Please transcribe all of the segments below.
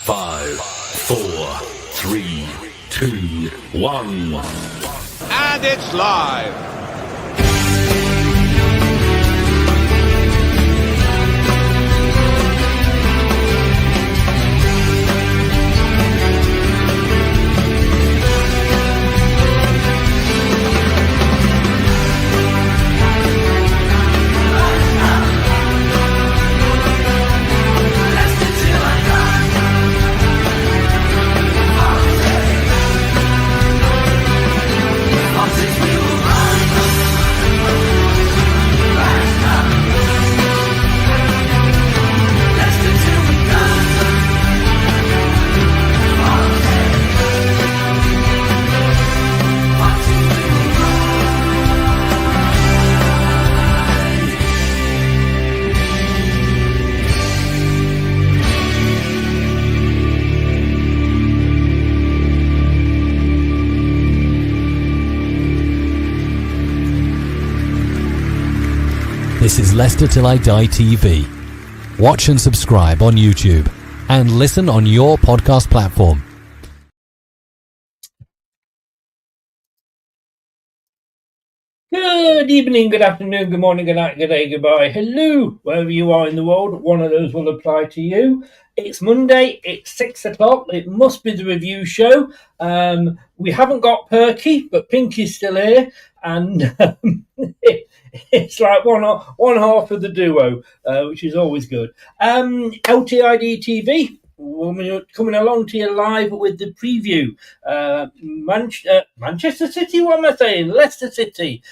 5, 4, 3, 2, 1. And it's live. This is Leicester Till I Die TV. Watch and subscribe on YouTube and listen on your podcast platform. Good evening, good afternoon, good morning, good night, good day, goodbye. Hello, wherever you are in the world, one of those will apply to you. It's Monday, it's 6 o'clock, it must be the review show. We haven't got Perky, but Pinky's still here, and it's like one half of the duo, which is always good. LTID TV, we're coming along to you live with the preview. Manchester City, what am I saying? Leicester City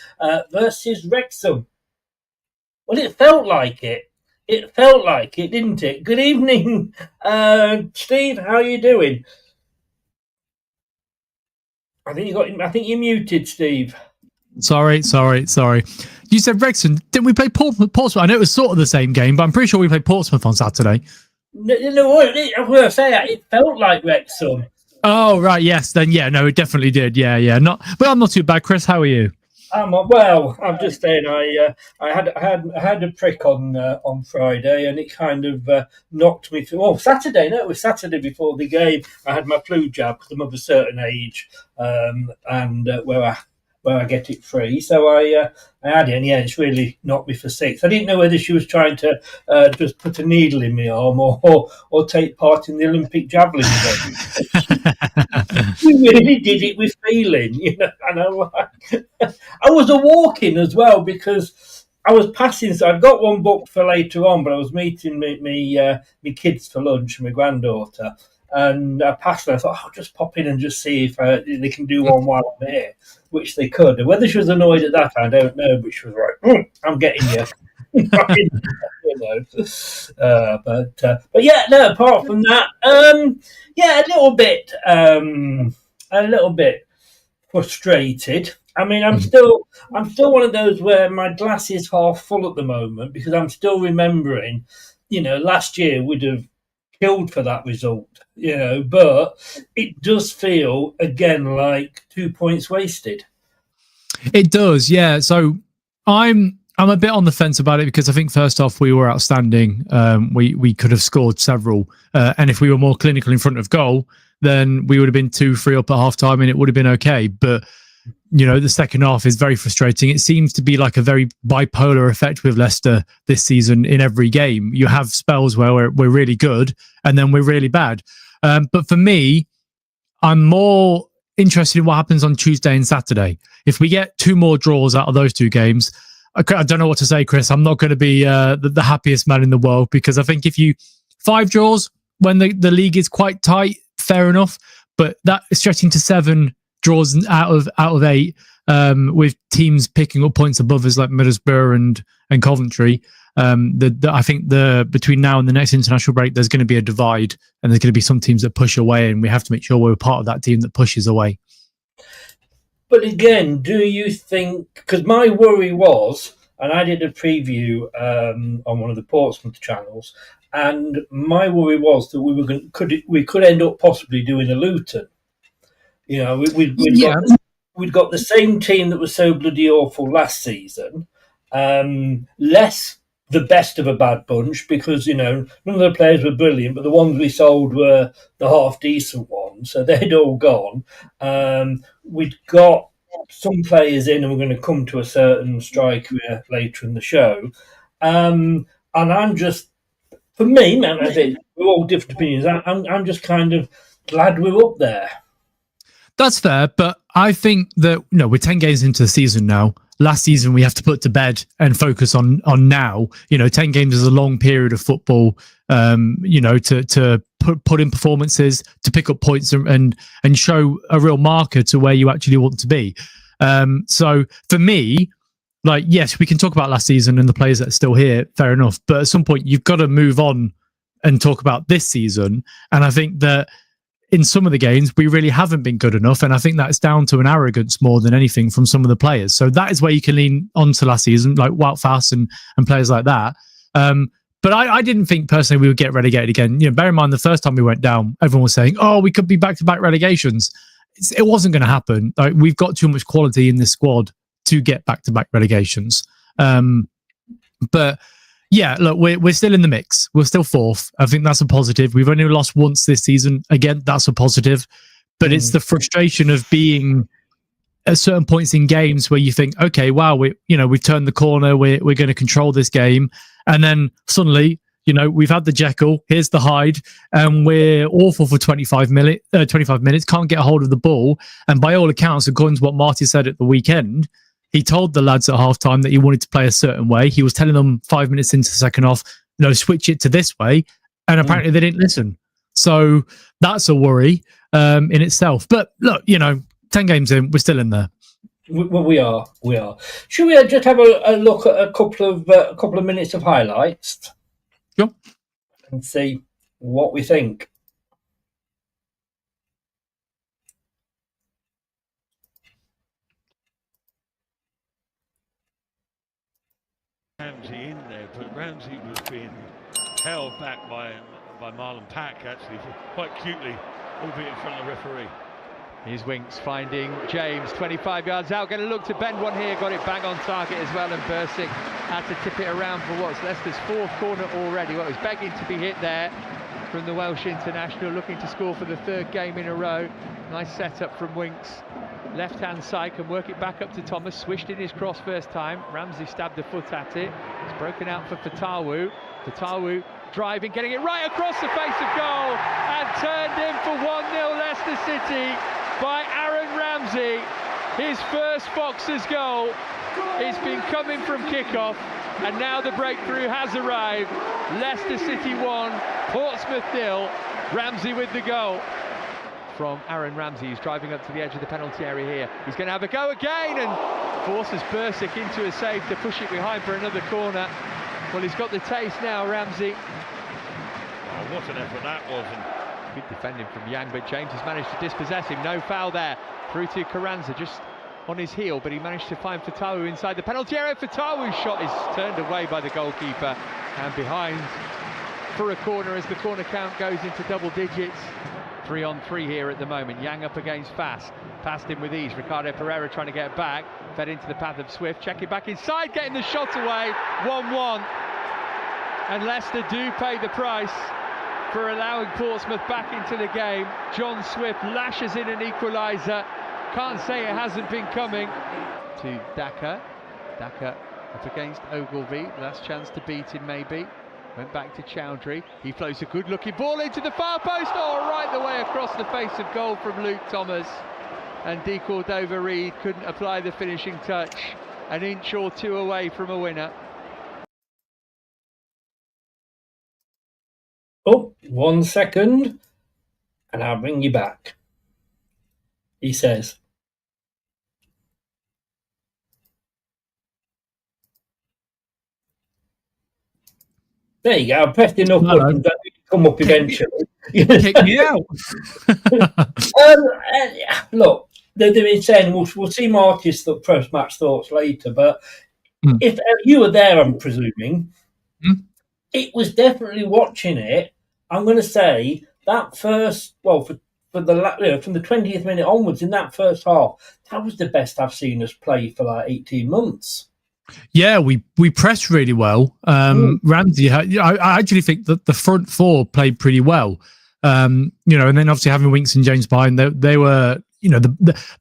versus Wrexham. Well, it felt like it. It felt like it, didn't it? Good evening, Steve. How are you doing? I think you're muted, Steve. Sorry. You said Wrexham. Didn't we play Portsmouth? I know it was sort of the same game, but I'm pretty sure we played Portsmouth on Saturday. No, I'm going to say that. It felt like Wrexham. Oh, right, yes. Then, yeah, no, it definitely did. Yeah. But I'm not too bad, Chris. How are you? Well, I'm just saying I had a prick on Friday, and it kind of knocked me through. Oh, Saturday. No, it was Saturday before the game. I had my flu jab because I'm of a certain age, and where I get it free. So I had it, and yeah, it's really knocked me for 6. I didn't know whether she was trying to just put a needle in my arm or take part in the Olympic javelin game. We really did it with feeling, you know. And I was a walk-in as well because I was passing. So I'd got one booked for later on, but I was meeting me kids for lunch, my granddaughter. And I passed her. I thought, I'll just pop in and just see if they can do one while I'm here, which they could. And whether she was annoyed at that, I don't know. But she was like, I'm getting you. You know. But yeah, no. Apart from that, yeah, a little bit frustrated. I mean, I'm still one of those where my glass is half full at the moment because I'm still remembering, you know, last year would have killed for that result, you know, but it does feel again like 2 points wasted. It does, yeah. So I'm a bit on the fence about it because I think first off we were outstanding. We could have scored several, and if we were more clinical in front of goal, then we would have been 2-3 up at half time, and it would have been okay. But you know, the second half is very frustrating. It seems to be like a very bipolar effect with Leicester this season in every game. You have spells where we're really good and then we're really bad. But for me, I'm more interested in what happens on Tuesday and Saturday. If we get 2 more draws out of those 2 games, I don't know what to say, Chris. I'm not going to be the happiest man in the world because I think if you 5 draws when the league is quite tight, fair enough. But that is stretching to 7 draws out of 8, with teams picking up points above us like Middlesbrough and Coventry. I think between now and the next international break, there's going to be a divide, and there's going to be some teams that push away, and we have to make sure we're part of that team that pushes away. But again, do you think? Because my worry was, and I did a preview on one of the Portsmouth channels, and my worry was that we could end up possibly doing a Luton. You know, we'd got the same team that was so bloody awful last season, less the best of a bad bunch because, none of the players were brilliant, but the ones we sold were the half-decent ones, so they'd all gone. We'd got some players in, and we're going to come to a certain striker later in the show. And I'm just, for me, man, I think we're all different opinions. I'm just kind of glad we're up there. That's fair, but I think that we're 10 games into the season now. Last season we have to put to bed and focus on now. 10 games is a long period of football. To put in performances, to pick up points and show a real marker to where you actually want to be. So for me, yes, we can talk about last season and the players that are still here. Fair enough, but at some point you've got to move on and talk about this season. And I think that in some of the games, we really haven't been good enough. And I think that's down to an arrogance more than anything from some of the players. So that is where you can lean onto last season, like Wout Fass and players like that. But I didn't think personally we would get relegated again. Bear in mind, the first time we went down, everyone was saying, oh, we could be back-to-back relegations. It wasn't going to happen. We've got too much quality in this squad to get back-to-back relegations. But yeah, look, we're still in the mix. We're still fourth. I think that's a positive. We've only lost once this season. Again, that's a positive. But it's the frustration of being at certain points in games where you think, okay, wow, we've turned the corner. We're going to control this game, and then suddenly, we've had the Jekyll. Here's the Hyde, and we're awful for 25 minutes. Can't get a hold of the ball. And by all accounts, according to what Marty said at the weekend, he told the lads at halftime that he wanted to play a certain way. He was telling them 5 minutes into the second half, switch it to this way. And apparently they didn't listen. So that's a worry in itself. But look, 10 games in, we're still in there. We are. Should we just have a look at a couple of minutes of highlights? Sure. And see what we think. Ramsey in there, but Ramsey was being held back by Marlon Pack, actually, quite cutely, albeit in front of the referee. Here's Winks finding James, 25 yards out, going to look to bend one here, got it bang on target as well, and Bursick had to tip it around for what's Leicester's fourth corner already. Well, it was begging to be hit there from the Welsh international, looking to score for the third game in a row. Nice setup from Winks. Left-hand side, can work it back up to Thomas, swished in his cross first time. Ramsey stabbed a foot at it. It's broken out for Fatawu. Fatawu driving, getting it right across the face of goal, and turned in for 1-0 Leicester City by Aaron Ramsey. His first Foxers goal. It's been coming from kickoff, and now the breakthrough has arrived. Leicester City 1, Portsmouth 0. Ramsey with the goal. From Aaron Ramsey, who's driving up to the edge of the penalty area here. He's going to have a go again and forces Bursick into a save to push it behind for another corner. Well, he's got the taste now, Ramsey. Oh, what an effort that was. And good defending from Yang, but James has managed to dispossess him. No foul there. Through to Carranza, just on his heel, but he managed to find Fatawu inside the penalty area. Fatawu's shot is turned away by the goalkeeper and behind for a corner as the corner count goes into double digits. 3-on-3 here at the moment. Yang up against Fass, passed him with ease. Ricardo Pereira trying to get it back, fed into the path of Swift, checking back inside, getting the shot away. 1-1, and Leicester do pay the price for allowing Portsmouth back into the game. John Swift lashes in an equaliser. Can't say it hasn't been coming. To Daka up against Ogilvie, last chance to beat him maybe. Went back to Chowdhury. He floats a good-looking ball into the far post. Oh, right the way across the face of goal from Luke Thomas. And De Cordova-Reid couldn't apply the finishing touch. An inch or two away from a winner. Oh, 1 second, and I'll bring you back. He says. There you go. I pressed enough buttons that it come up eventually. Kick me out. Look, they've been saying we'll see Marty's post-match thoughts later, but if you were there, I'm presuming, it was definitely watching it. I'm going to say that first, from the 20th minute onwards in that first half, that was the best I've seen us play for like 18 months. Yeah, we pressed really well. Ramsey, I actually think that the front four played pretty well. And then obviously having Winks and James behind, they were,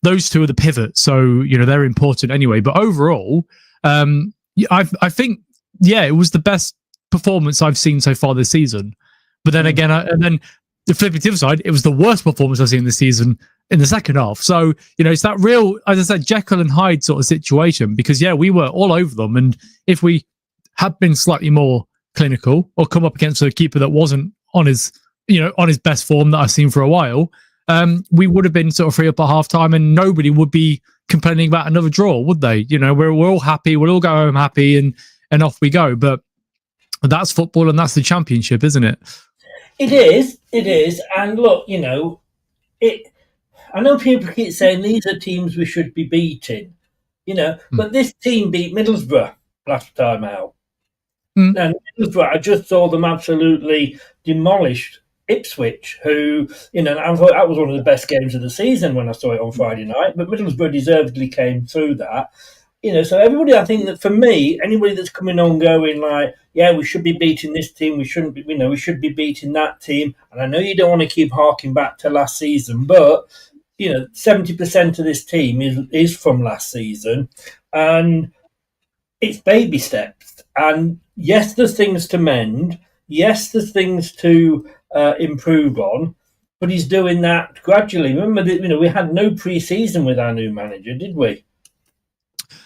those two are the pivot, so they're important anyway. But overall, I think it was the best performance I've seen so far this season. But then again, and then the flipping to the other side, it was the worst performance I've seen this season in the second half. So, it's that real, as I said, Jekyll and Hyde sort of situation, because, we were all over them. And if we had been slightly more clinical or come up against a keeper that wasn't on his best form that I've seen for a while, we would have been sort of free up at half time and nobody would be complaining about another draw, would they? We're all happy. We'll all go home happy and off we go. But that's football and that's the Championship, isn't it? It is. And look, I know people keep saying these are teams we should be beating, but this team beat Middlesbrough last time out. And Middlesbrough, I just saw them absolutely demolished Ipswich, who, I thought that was one of the best games of the season when I saw it on Friday night, but Middlesbrough deservedly came through that. So everybody, I think that for me, anybody that's coming on going like, we should be beating this team, we shouldn't be, we should be beating that team. And I know you don't want to keep harking back to last season, but, 70% of this team is from last season. And it's baby steps. And yes, there's things to mend. Yes, there's things to improve on. But he's doing that gradually. Remember that, we had no pre-season with our new manager, did we?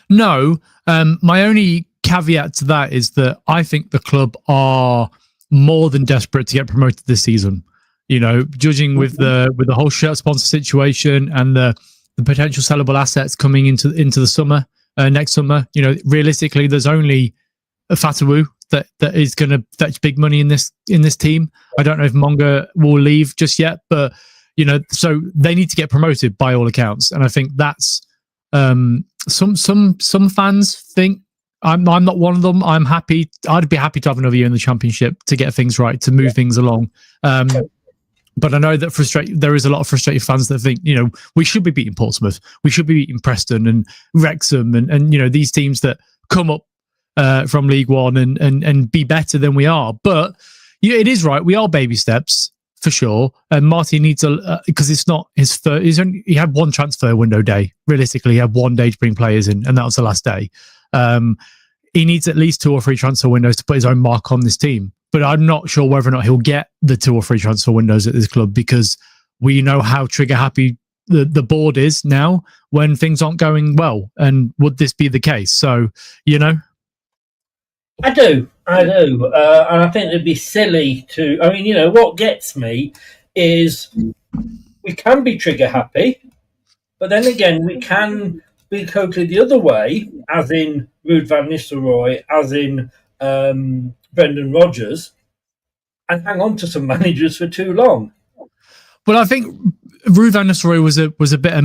No, my only caveat to that is that I think the club are more than desperate to get promoted this season. Judging with the whole shirt sponsor situation and the potential sellable assets coming into the summer, next summer. Realistically, there's only a Fatawu that is going to fetch big money in this team. I don't know if Monga will leave just yet, but so they need to get promoted by all accounts, and I think that's. Some fans think I'm not one of them. I'd be happy to have another year in the Championship to get things right, to move things along. But I know that there is a lot of frustrated fans that think, we should be beating Portsmouth, we should be beating Preston and Wrexham and these teams that come up from League One and be better than we are. But it is right. We are baby steps. For sure, and Marty needs because it's not his first. He had one transfer window day. Realistically, he had one day to bring players in, and that was the last day. He needs at least 2 or 3 transfer windows to put his own mark on this team. But I'm not sure whether or not he'll get the 2 or 3 transfer windows at this club, because we know how trigger happy the board is now when things aren't going well. And would this be the case? So, I do. And I think it'd be silly to... what gets me is we can be trigger happy, but then again, we can be totally the other way, as in Ruud van Nistelrooy, as in Brendan Rodgers, and hang on to some managers for too long. Well, I think Ruud van Nistelrooy was a bit of a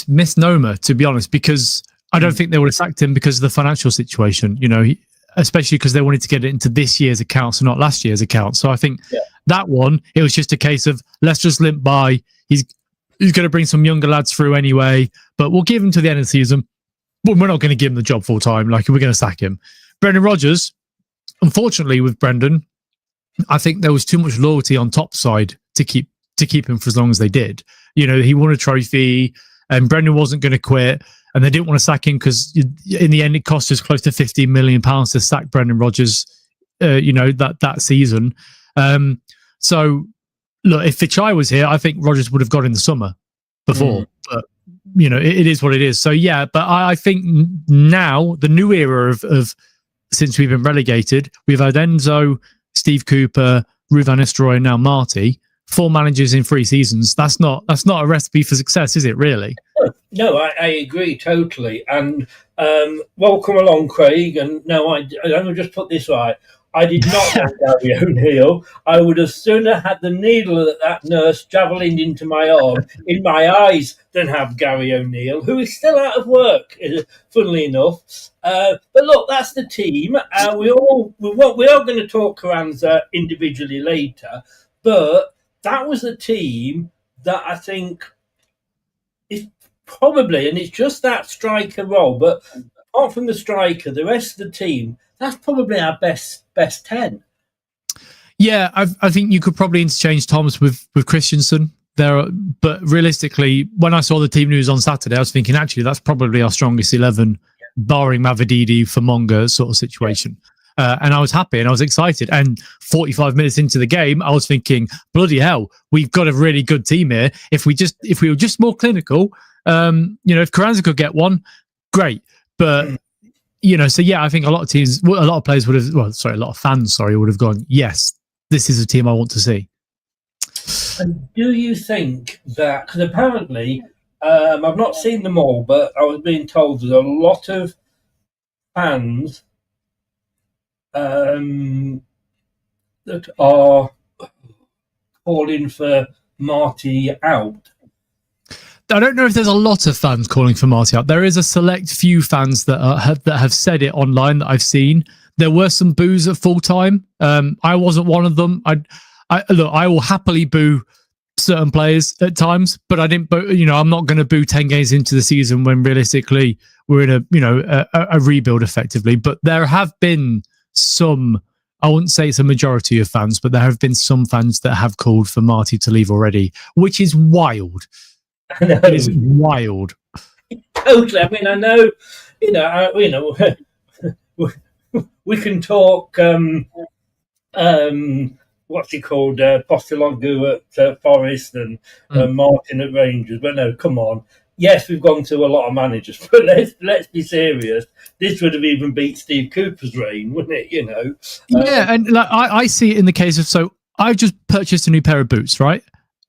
misnomer, to be honest, because I don't think they would have sacked him because of the financial situation, especially because they wanted to get it into this year's accounts and not last year's accounts. So I think that one, it was just a case of let's just limp by. He's going to bring some younger lads through anyway, but we'll give him to the end of the season. But we're not going to give him the job full time. Like, we're going to sack him. Brendan Rodgers, unfortunately with Brendan, I think there was too much loyalty on top side to keep him for as long as they did. He won a trophy and Brendan wasn't going to quit. And they didn't want to sack him because in the end, it cost us close to £15 million to sack Brendan Rodgers, that season. So, look, if Fichai was here, I think Rodgers would have got in the summer before. But, it is what it is. So, yeah, but I think now, the new era of since we've been relegated, we've had Enzo, Steve Cooper, Ruud van Nistelrooy, and now Marty. 4 managers in 3 seasons. That's not a recipe for success, is it, really? No, I agree totally. And welcome along, Craig. And no, I'm going to just put this right. I did not want Gary O'Neill. I would have sooner had the needle that nurse javelined into my arm, in my eyes, than have Gary O'Neill, who is still out of work, funnily enough. But look, that's the team. We are going to talk Carranza individually later, but that was the team that I think is probably, and it's just that striker role, but apart from the striker, the rest of the team, that's probably our best 10. Yeah, I think you could probably interchange Thomas with Christensen there, but realistically, when I saw the team news on Saturday, I was thinking actually that's probably our strongest 11, barring Mavididi, Famonga sort of situation. And I was happy and I was excited. And 45 minutes into the game, I was thinking, bloody hell, we've got a really good team here. If we were just more clinical, if Carranza could get one, great. But so yeah, I think a lot of players would have, a lot of fans, would have gone, yes, this is a team I want to see. And do you think that, because apparently, I've not seen them all, but I was being told there's a lot of fans that are calling for Marty out. I don't know if there's a lot of fans calling for Marty out. There is a select few fans that have said it online that I've seen. There were some boos at full time. I wasn't one of them. I will happily boo certain players at times, but I didn't. I'm not going to boo 10 games into the season when realistically we're in a rebuild effectively. But there have been some. I wouldn't say it's a majority of fans, but there have been some fans that have called for Marty to leave already, which is wild. It is wild. Totally. I mean, I know. We can talk. What's he called? Posteloglou at Forest and Martin at Rangers. But no, come on. Yes, we've gone to a lot of managers, but let's be serious. This would have even beat Steve Cooper's reign, wouldn't it? Yeah, and like I see it in the case of, so I've just purchased a new pair of boots, right?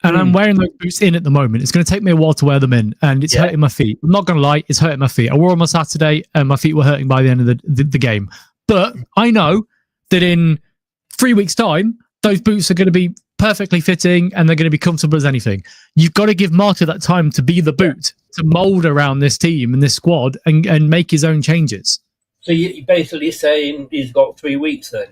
And I'm wearing those boots in at the moment. It's going to take me a while to wear them in, and it's hurting my feet. I'm not going to lie, it's hurting my feet. I wore them on Saturday, and my feet were hurting by the end of the game. But I know that in 3 weeks' time, those boots are going to be perfectly fitting and they're going to be comfortable as anything. You've got to give Marty that time to be the boot, to mould around this team and this squad and make his own changes. So you're basically saying he's got 3 weeks then?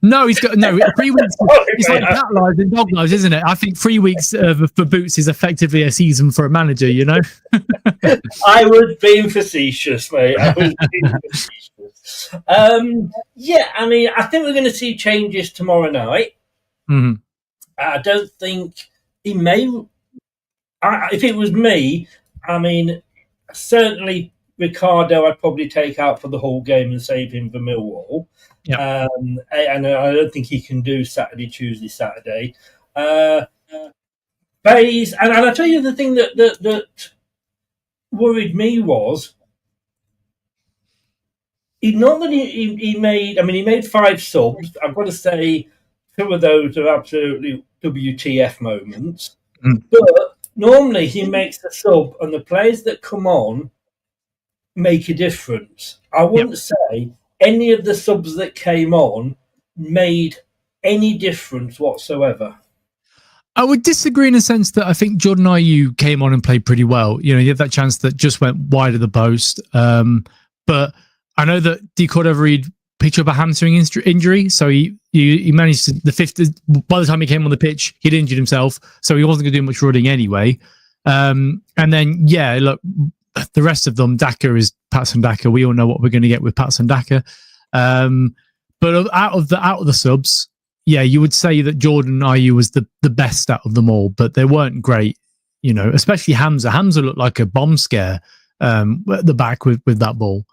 No, he's got 3 weeks. It's like cat lives and dog lives, isn't it? I think 3 weeks for boots is effectively a season for a manager, I was being facetious, mate. I was being facetious. I mean, I think we're going to see changes tomorrow night. Mm-hmm. I don't think he may. If it was me, I mean, certainly Ricardo I'd probably take out for the whole game and save him for Millwall. Yeah. And I don't think he can do Saturday, Tuesday, Saturday. Bays, and I tell you the thing that worried me was he made 5 subs. I've got to say 2 of those are absolutely WTF moments. But normally he makes a sub and the players that come on make a difference. I wouldn't say any of the subs that came on made any difference whatsoever. I would disagree in a sense that I think Jordan Ayew came on and played pretty well. You had that chance that just went wide of the post. But I know that D. Cordova-Reid picked up a hamstring injury, so he managed to, by the time he came on the pitch, he'd injured himself, so he wasn't going to do much running anyway. And then, look, the rest of them, Daka is Patson Daka. We all know what we're going to get with Patson Daka. But out of the subs, you would say that Jordan Ayew was the best out of them all, but they weren't great, especially Hamza. Hamza looked like a bomb scare at the back with that ball.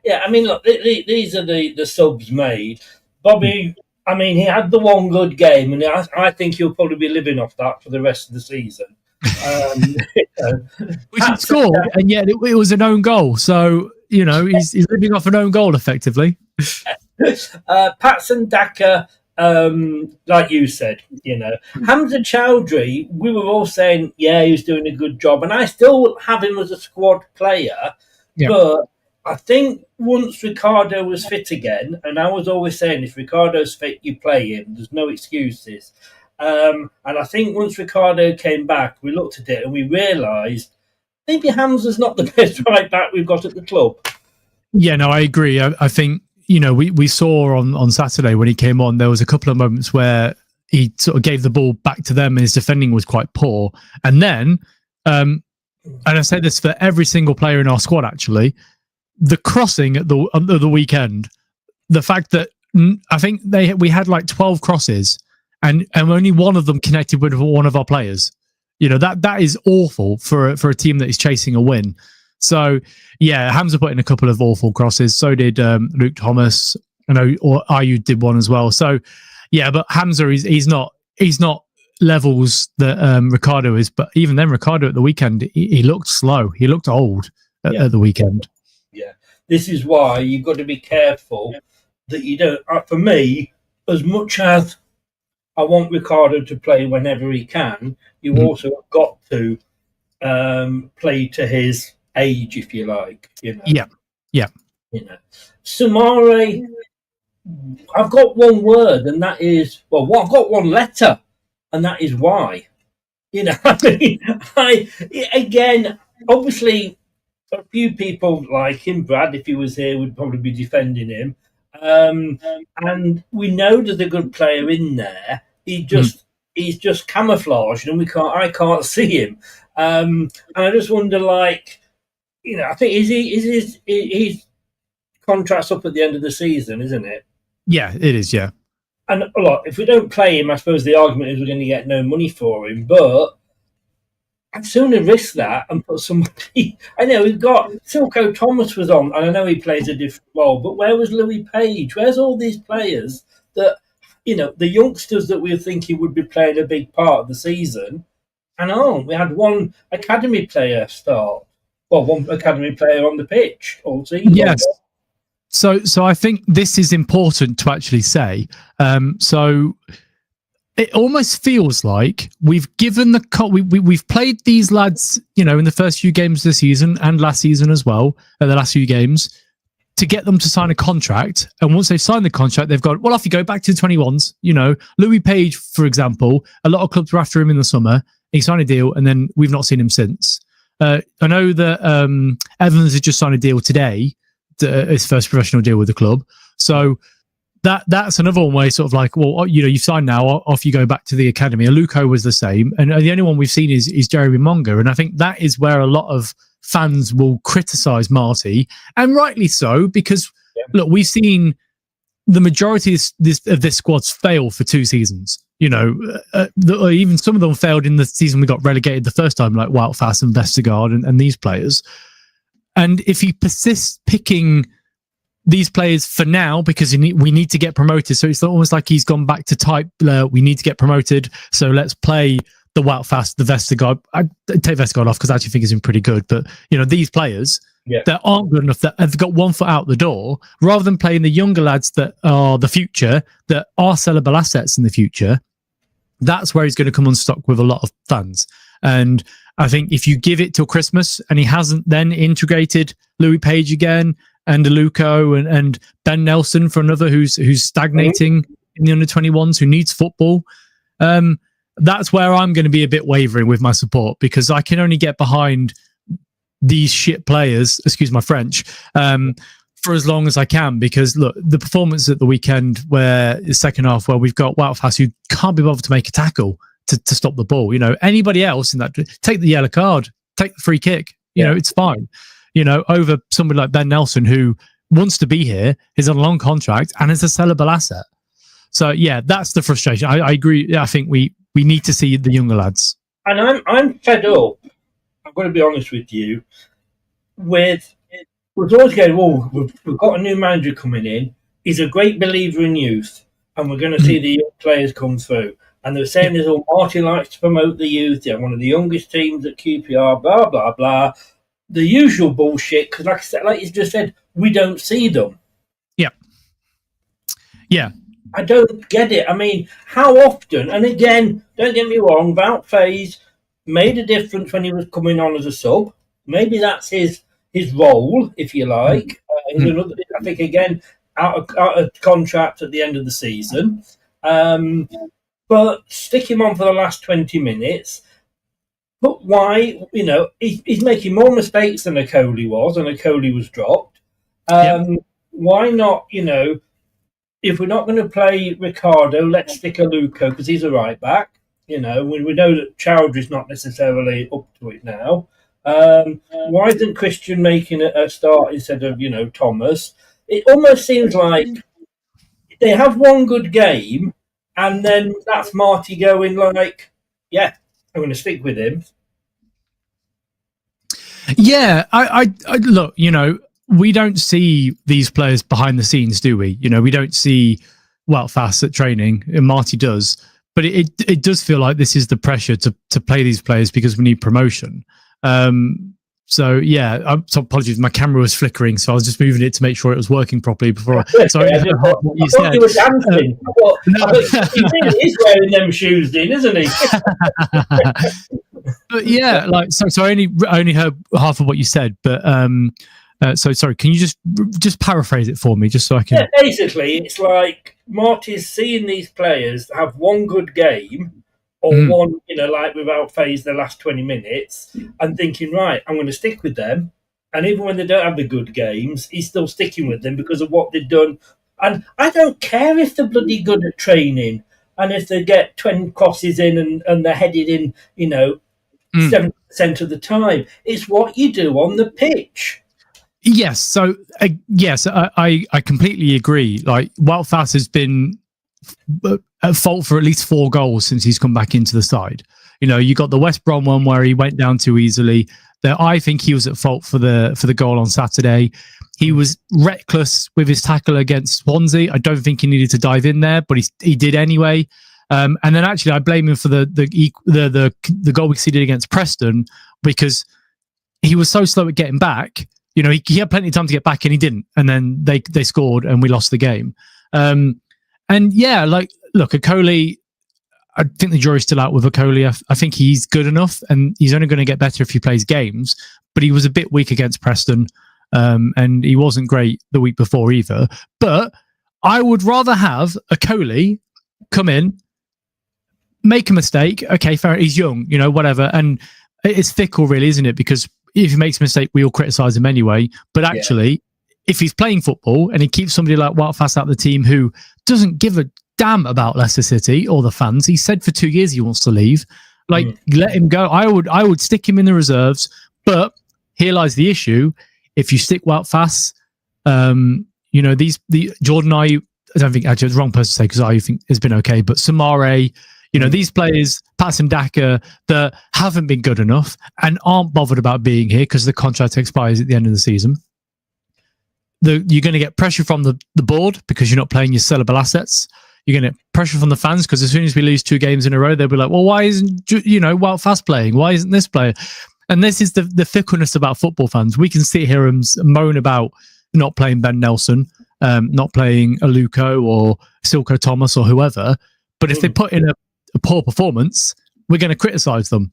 Yeah, I mean, look, these are the subs made. Bobby, I mean, he had the one good game, and I think he'll probably be living off that for the rest of the season. Which he scored, and yet it was an own goal. So, he's living off an own goal, effectively. Patson Daka, like you said, Hamza Chowdhury, we were all saying, he's doing a good job, and I still have him as a squad player, but I think once Ricardo was fit again, and I was always saying if Ricardo's fit, you play him. There's no excuses. And I think once Ricardo came back, we looked at it and we realised maybe Hamza's not the best right back we've got at the club. Yeah, no, I agree. I think, we saw on Saturday when he came on, there was a couple of moments where he sort of gave the ball back to them and his defending was quite poor. And then, and I say this for every single player in our squad, actually, the crossing at the weekend, the fact that I think we had like 12 crosses and only one of them connected with one of our players. That is awful for a team that is chasing a win. So yeah, Hamza put in a couple of awful crosses. So did Luke Thomas. I know, or Ayu did one as well. So yeah, but Hamza he's not levels that Ricardo is. But even then, Ricardo at the weekend he looked slow. He looked old at the weekend. Yeah, this is why you've got to be careful that you don't. For me, as much as I want Ricardo to play whenever he can, you also have got to play to his age, if you like. Yeah. Samare, I've got one word, and that is I've got one letter, and that is why. Again, obviously, a few people like him. Brad, if he was here, would probably be defending him. And we know there's a good player in there. He's just camouflaged, and I can't see him. And I just wonder, I think his contract's up at the end of the season, isn't it? Yeah, it is. Yeah. And look, if we don't play him, I suppose the argument is we're going to get no money for him. But I'd sooner risk that and put somebody. I know we've got Silko Thomas was on, and I know he plays a different role. But where was Louis Page? Where's all these players that the youngsters that we were thinking would be playing a big part of the season? And we had one academy player start. Well, one academy player on the pitch all season. Yes. So I think this is important to actually say. So it almost feels like we've given we've played these lads, in the first few games this season and last season as well, the last few games, to get them to sign a contract. And once they've signed the contract, they've gone, well, off you go, back to the 21s. Louis Page, for example, a lot of clubs were after him in the summer. He signed a deal, and then we've not seen him since. I know that Evans has just signed a deal today, his first professional deal with the club. So that's another one way, sort of like, well, you've signed now, off you go back to the academy. Aluko was the same, and the only one we've seen is Jeremy Monga, and I think that is where a lot of fans will criticise Marty, and rightly so, because look, we've seen the majority of this squad's fail for 2 seasons. Even some of them failed in the season we got relegated the first time, like Woutfast and Vestergaard and these players. And if he persists picking these players for now, because we need to get promoted, so it's almost like he's gone back to type, we need to get promoted, so let's play the Woutfast, the Vestergaard. I take Vestergaard off because I actually think he's been pretty good, but these players that aren't good enough, that have got one foot out the door, rather than playing the younger lads that are the future, that are sellable assets in the future. That's where he's going to come unstuck with a lot of fans. And I think if you give it till Christmas and he hasn't then integrated Louis Page again and Aluko and Ben Nelson for another who's stagnating in the under-21s, who needs football, that's where I'm going to be a bit wavering with my support, because I can only get behind these shit players, excuse my French, for as long as I can, because look, the performance at the weekend, where the second half, where we've got Woutfast who can't be bothered to make a tackle to stop the ball. Anybody else in that, take the yellow card, take the free kick. It's fine. Over somebody like Ben Nelson, who wants to be here, is on a long contract and is a sellable asset. So yeah, that's the frustration. I agree. I think we need to see the younger lads. And I'm fed up. I'm going to be honest with you. We're always going, we've got a new manager coming in. He's a great believer in youth, and we're going to see the young players come through. And they're saying Marty likes to promote the youth. They're one of the youngest teams at QPR, blah, blah, blah. The usual bullshit, because like you just said, we don't see them. Yeah. Yeah. I don't get it. I mean, how often, and again, don't get me wrong, Wout Faes made a difference when he was coming on as a sub. Maybe that's his role, if you like. I think, again, out of contract at the end of the season. But stick him on for the last 20 minutes. But why? He's making more mistakes than Okoli was, and Okoli was dropped. Why not, if we're not going to play Ricardo, let's stick Aluko, because he's a right back. We know that Chowdhury's not necessarily up to it now. Why isn't Christian making a start instead of, Thomas? It almost seems like they have one good game, and then that's Marty going like, yeah, I'm going to stick with him. Yeah, I look, we don't see these players behind the scenes, do we? We don't see fast at training, and Marty does. But it does feel like this is the pressure to play these players because we need promotion. So yeah, so apologies, my camera was flickering, so I was just moving it to make sure it was working properly before. Sorry, I thought you said. You were dancing. He really is wearing them shoes, then, isn't he? But yeah, so I only heard half of what you said, but so sorry, can you just paraphrase it for me, just so I can? Yeah, basically, it's like Marty's seeing these players have one good game. Or one, like without phase the last 20 minutes, and thinking, right, I'm going to stick with them. And even when they don't have the good games, he's still sticking with them because of what they've done. And I don't care if they're bloody good at training and if they get 20 crosses in and they're headed in, 70% of the time. It's what you do on the pitch. Yes. So, I completely agree. Like, Wout Faes has been at fault for at least 4 goals since he's come back into the side. You got the West Brom one where he went down too easily. I think he was at fault for the goal on Saturday. He was reckless with his tackle against Swansea. I don't think he needed to dive in there, but he did anyway. And then actually, I blame him for the goal we conceded against Preston because he was so slow at getting back. He had plenty of time to get back and he didn't. And then they scored and we lost the game. And yeah, look, Okoli, I think the jury's still out with Okoli. I think he's good enough and he's only going to get better if he plays games, but he was a bit weak against Preston and he wasn't great the week before either. But I would rather have Okoli come in, make a mistake. Okay, fair, he's young, whatever. And it's fickle really, isn't it? Because if he makes a mistake, we all criticise him anyway. But actually, if he's playing football and he keeps somebody like Wout Faes out of the team who doesn't give a damn about Leicester City or the fans, he said for 2 years he wants to leave. Let him go. I would stick him in the reserves. But here lies the issue: if you stick Wout Faes, the Jordan Ayew, I don't think actually it's the wrong person to say because Ayew think has been okay, but Samare, these players, Patson Daka, that haven't been good enough and aren't bothered about being here because the contract expires at the end of the season. You're going to get pressure from the board because you're not playing your sellable assets. You're going to get pressure from the fans because as soon as we lose 2 games in a row, they'll be like, well, why isn't Wout Faes playing? Why isn't this player? And this is the fickleness about football fans. We can sit here and moan about not playing Ben Nelson, not playing Aluko or Silko Thomas or whoever. But if they put in a poor performance, we're going to criticise them.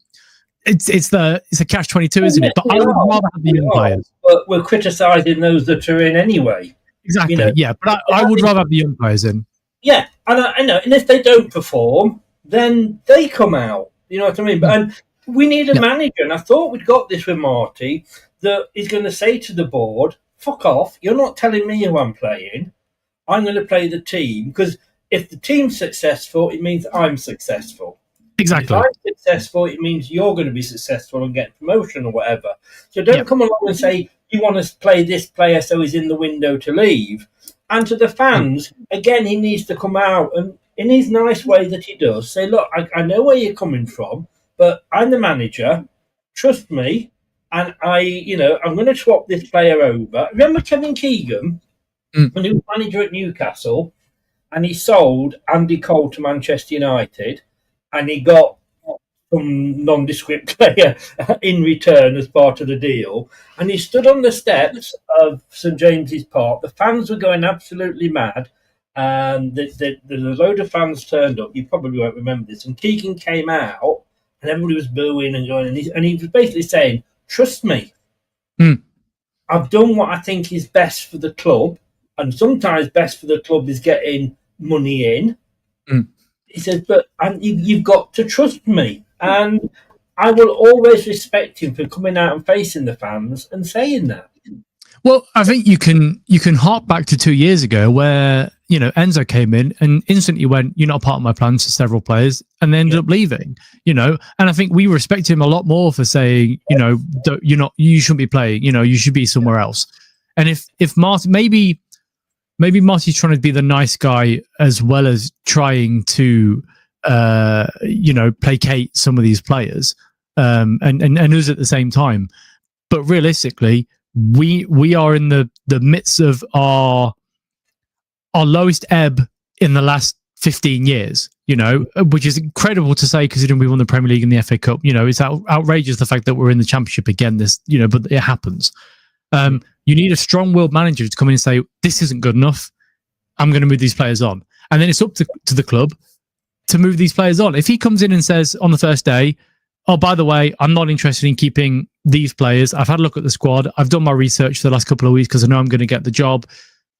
It's a catch-22, isn't it? But I would rather have the young players. But we're criticising those that are in anyway. Exactly, yeah. But I would rather have the young players in. Yeah, and I know. And if they don't perform, then they come out. You know what I mean? And we need a manager. And I thought we'd got this with Marty, that he's going to say to the board, fuck off, you're not telling me who I'm playing. I'm going to play the team. Because if the team's successful, it means I'm successful. Exactly. If I'm successful, it means you're going to be successful and get promotion or whatever. So don't come along and say, you want to play this player so he's in the window to leave. And to the fans, again, he needs to come out and in his nice way that he does, say, look, I know where you're coming from, but I'm the manager. Trust me. And I'm going to swap this player over. Remember Kevin Keegan, when he was manager at Newcastle, and he sold Andy Cole to Manchester United, and he got some nondescript player in return as part of the deal. And he stood on the steps of St James's Park. The fans were going absolutely mad. There's a load of fans turned up. You probably won't remember this. And Keegan came out, and everybody was booing and going. And he was basically saying, trust me. I've done what I think is best for the club. And sometimes best for the club is getting money in. He says, but you've got to trust me. And I will always respect him for coming out and facing the fans and saying that. Well, I think you can hark back to 2 years ago where Enzo came in and instantly went, "You're not part of my plans," to several players, and they ended up leaving. And I think we respect him a lot more for saying, you shouldn't be playing. You should be somewhere else. And if Martin, maybe Marty's trying to be the nice guy as well as trying to, placate some of these players, and us at the same time. But realistically, we are in the midst of our lowest ebb in the last 15 years, which is incredible to say considering we won the Premier League and the FA Cup. It's outrageous the fact that we're in the Championship again, but it happens. You need a strong-willed manager to come in and say, this isn't good enough, I'm going to move these players on. And then it's up to the club to move these players on. If he comes in and says on the first day, oh, by the way, I'm not interested in keeping these players. I've had a look at the squad. I've done my research for the last couple of weeks because I know I'm going to get the job.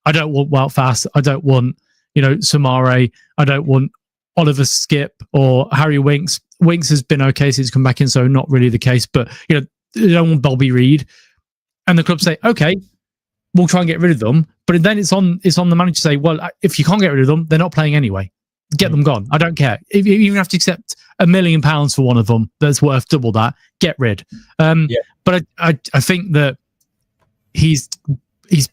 I don't want Wout Faes. I don't want, Samare. I don't want Oliver Skip or Harry Winks. Winks has been okay since he's come back in, so not really the case. But, they don't want Bobby Reid. And the club say, okay, we'll try and get rid of them. But then it's on the manager to say, well, if you can't get rid of them, they're not playing anyway. Get them gone. I don't care. If you even have to accept £1 million for one of them that's worth double that, get rid. But I think that he's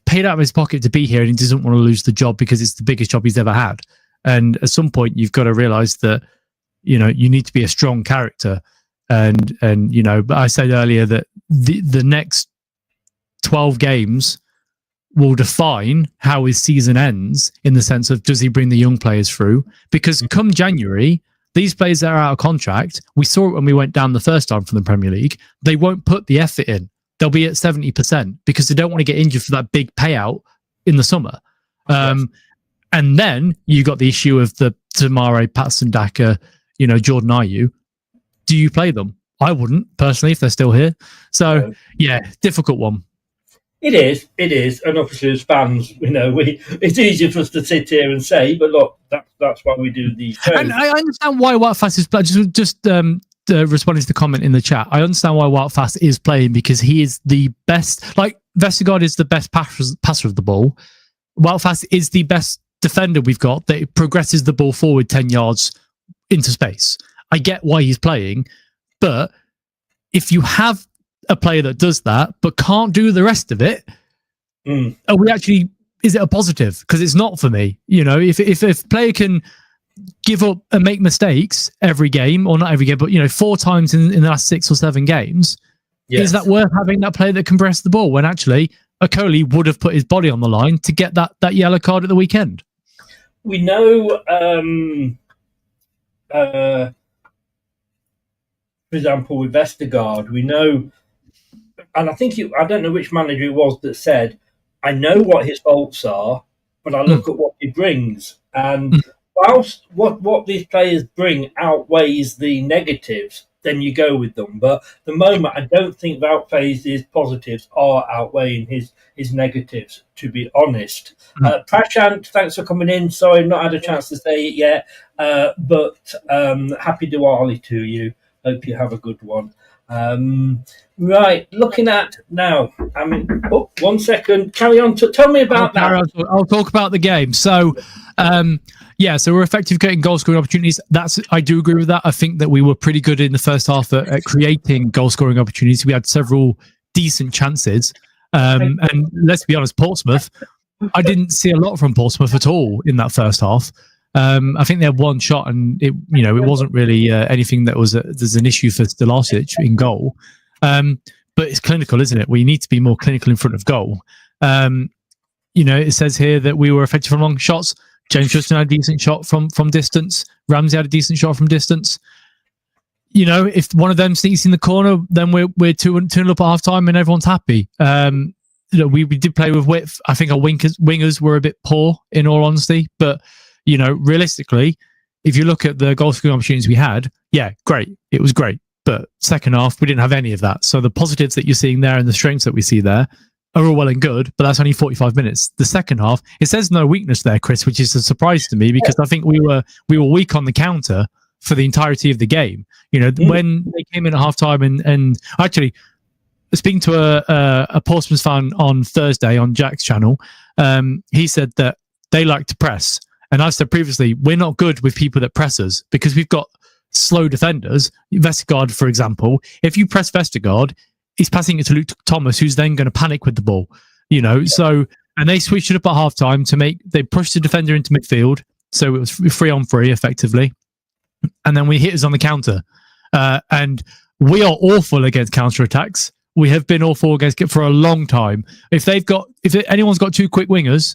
paid out of his pocket to be here and he doesn't want to lose the job because it's the biggest job he's ever had. And at some point, you've got to realise that, you need to be a strong character. And but I said earlier that the next 12 games will define how his season ends in the sense of, does he bring the young players through? Because come January, these players that are out of contract, we saw it when we went down the first time from the Premier League, they won't put the effort in. They'll be at 70% because they don't want to get injured for that big payout in the summer. And then you got the issue of the Tamare, Patson Daka, Jordan Ayew. Do you play them? I wouldn't, personally, if they're still here. So, difficult one. It is, and obviously as fans, it's easier for us to sit here and say, but look, that's why we do these shows. And I understand why Wout Faes is playing. Just responding to the comment in the chat, I understand why Wout Faes is playing because he is the best. Like Vestergaard is the best passer of the ball. Wout Faes is the best defender we've got that progresses the ball forward 10 yards into space. I get why he's playing, but if you have a player that does that but can't do the rest of it, is it a positive? Because it's not for me. If a player can give up and make mistakes every game, or not every game, but 4 times in the last 6 or 7 games, is that worth having that player that can press the ball when actually Okoli would have put his body on the line to get that yellow card at the weekend? We know for example, with Vestergaard, we know, and I think I don't know which manager it was that said, I know what his faults are, but I look at what he brings. And whilst what these players bring outweighs the negatives, then you go with them. But at the moment, I don't think Wout Faes' positives are outweighing his negatives, to be honest. Prashant, thanks for coming in. Sorry, I've not had a chance to say it yet, but happy Diwali to you. Hope you have a good one. Right, looking at now. I mean, 1 second. Carry on. Tell me about that. I'll talk about the game. So, so we're effective getting goal scoring opportunities. I do agree with that. I think that we were pretty good in the first half at creating goal scoring opportunities. We had several decent chances. And let's be honest, Portsmouth, I didn't see a lot from Portsmouth at all in that first half. I think they had one shot, and it wasn't really anything that there's an issue for Stilasic in goal. But it's clinical, isn't it? We need to be more clinical in front of goal. It says here that we were effective from long shots. James Justin had a decent shot from distance. Ramsey had a decent shot from distance. If one of them sneaks in the corner, then we're 2-0 up at half time and everyone's happy. We did play with width. I think our wingers were a bit poor, in all honesty. But realistically, if you look at the goal scoring opportunities we had, great. It was great. But second half, we didn't have any of that. So the positives that you're seeing there and the strengths that we see there are all well and good, but that's only 45 minutes. The second half, it says no weakness there, Chris, which is a surprise to me because I think we were weak on the counter for the entirety of the game. When they came in at half time and actually speaking to a Portsmouth fan on Thursday on Jack's channel, he said that they like to press. And I've said previously, we're not good with people that press us because we've got slow defenders. Vestergaard, for example, if you press Vestergaard, he's passing it to Luke Thomas, who's then going to panic with the ball. So, and they switched it up at half time they pushed the defender into midfield. So it was 3-on-3 effectively. And then we hit us on the counter. And we are awful against counter attacks. We have been awful against it for a long time. If anyone's got two quick wingers,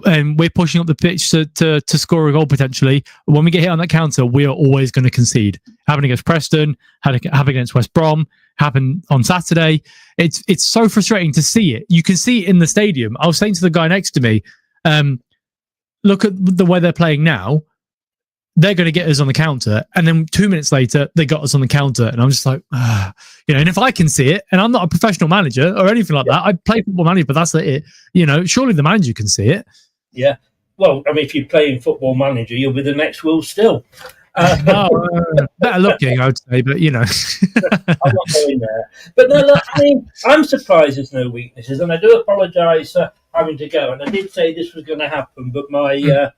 and we're pushing up the pitch to score a goal potentially, when we get hit on that counter, we are always going to concede. Happened against Preston, happened against West Brom, happened on Saturday. It's so frustrating to see it. You can see it in the stadium. I was saying to the guy next to me, look at the way they're playing now. They're going to get us on the counter, and then 2 minutes later, they got us on the counter, and I'm just like, and if I can see it, and I'm not a professional manager or anything like that, I play Football Manager, but that's it. Surely the manager can see it. Yeah. Well, I mean, if you play in Football Manager, you'll be the next Will Still. Better looking, I would say, but I'm not going there. But no, look, I mean, I'm surprised there's no weaknesses, and I do apologise for having to go. And I did say this was going to happen, but my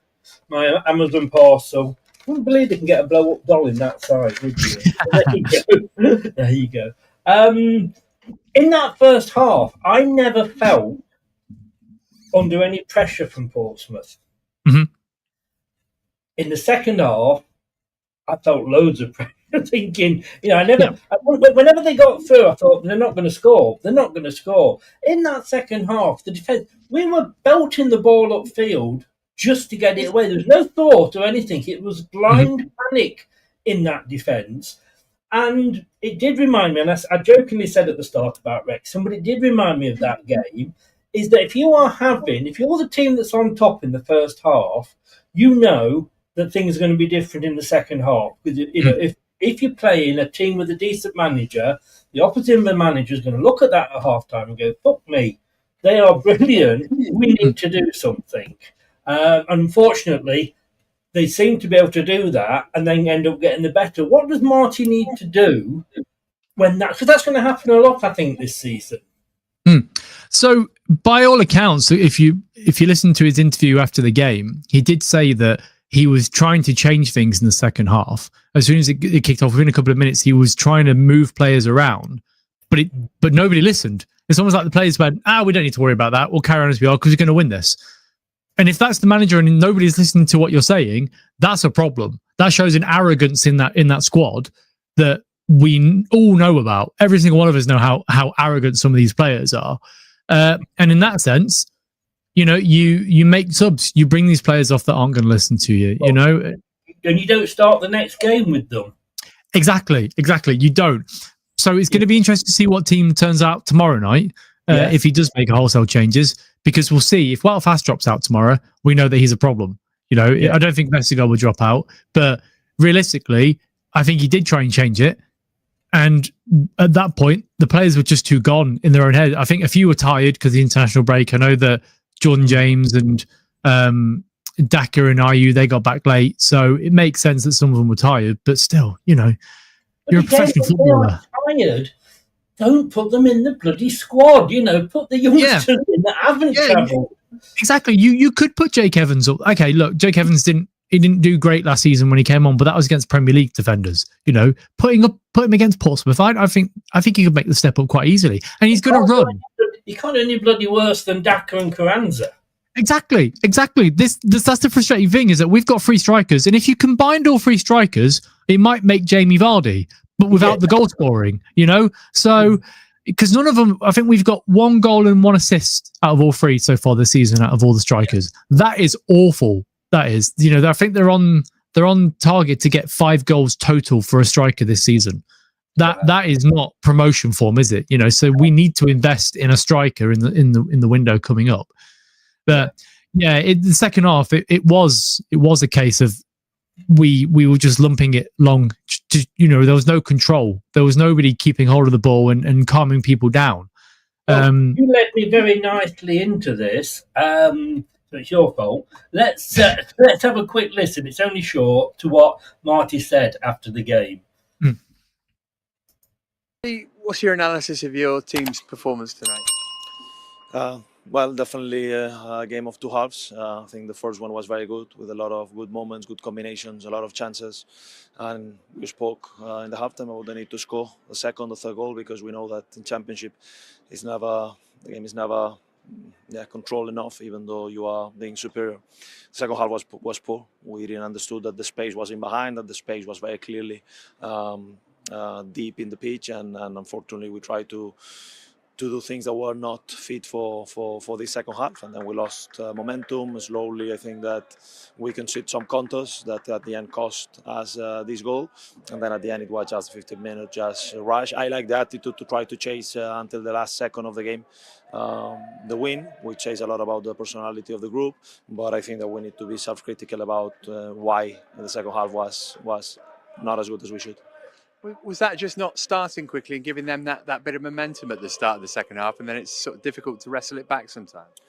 Amazon parcel. I wouldn't believe they can get a blow-up doll in that size, would you? There you go. In that first half, I never felt under any pressure from Portsmouth. Mm-hmm. In the second half, I felt loads of pressure, thinking, whenever they got through, I thought, they're not going to score. They're not going to score. In that second half, the defence, we were belting the ball upfield just to get it away. There was no thought or anything. It was blind panic in that defence. And it did remind me, and I jokingly said at the start about Wrexham, but it did remind me of that game, is that if you're the team that's on top in the first half, you know that things are going to be different in the second half. Because, if you're playing a team with a decent manager, the opposite manager is going to look at that at half-time and go, fuck me, they are brilliant. We need to do something. Unfortunately, they seem to be able to do that and then end up getting the better. What does Marty need to do because that's going to happen a lot, I think, this season. So, by all accounts, if you listen to his interview after the game, he did say that he was trying to change things in the second half. As soon as it kicked off, within a couple of minutes, he was trying to move players around, but nobody listened. It's almost like the players went, we don't need to worry about that. We'll carry on as we are because we're going to win this. And if that's the manager and nobody's listening to what you're saying, that's a problem. That shows an arrogance in that squad that we all know about. Every single one of us know how arrogant some of these players are. And in that sense, you make subs. You bring these players off that aren't going to listen to you, And you don't start the next game with them. Exactly. You don't. So it's going to be interesting to see what team turns out tomorrow night if he does make wholesale changes. Because we'll see if Wout Fast drops out tomorrow, we know that he's a problem. I don't think Vestergaard will drop out, but realistically, I think he did try and change it. And at that point, the players were just too gone in their own head. I think a few were tired because of the international break. I know that Jordan James and Daka and Ayew, they got back late. So it makes sense that some of them were tired, but still, you're a professional footballer. Tired. Don't put them in the bloody squad, put the youngsters in that haven't travelled. Exactly. You could put Jake Evans up. Okay, look, Jake Evans didn't do great last season when he came on, but that was against Premier League defenders. Put him against Portsmouth. I think he could make the step up quite easily. And he's going to run. He can't do any bloody worse than Daka and Carranza. Exactly. That's the frustrating thing, is that we've got three strikers, and if you combined all three strikers, it might make Jamie Vardy, but without the goal scoring, So, because none of them, I think we've got 1 goal and 1 assist out of all three so far this season, out of all the strikers. That is awful. That is, I think they're on target to get 5 goals total for a striker this season. That is not promotion form, is it? So we need to invest in a striker in the window coming up. But the second half, it was a case of we were just lumping it long. There was no control. There was nobody keeping hold of the ball and calming people down. You led me very nicely into this. So it's your fault. Let's have a quick listen. It's only short to what Marty said after the game. What's your analysis of your team's performance tonight? Well, definitely a game of two halves. I think the first one was very good, with a lot of good moments, good combinations, a lot of chances. And we spoke in the halftime about the need to score the second or third goal, because we know that in Championship, the game is never controlled enough, even though you are being superior. The second half was poor. We didn't understood that the space was in behind, that the space was very clearly deep in the pitch, and unfortunately we tried to do things that were not fit for the second half, and then we lost momentum slowly. I think that we conceded some counters that at the end cost us this goal, and then at the end it was just 15 minutes just rush. I like the attitude to try to chase until the last second of the game the win. We chase a lot about the personality of the group, but I think that we need to be self-critical about why the second half was not as good as we should. Was that just not starting quickly and giving them that bit of momentum at the start of the second half, and then it's sort of difficult to wrestle it back sometimes?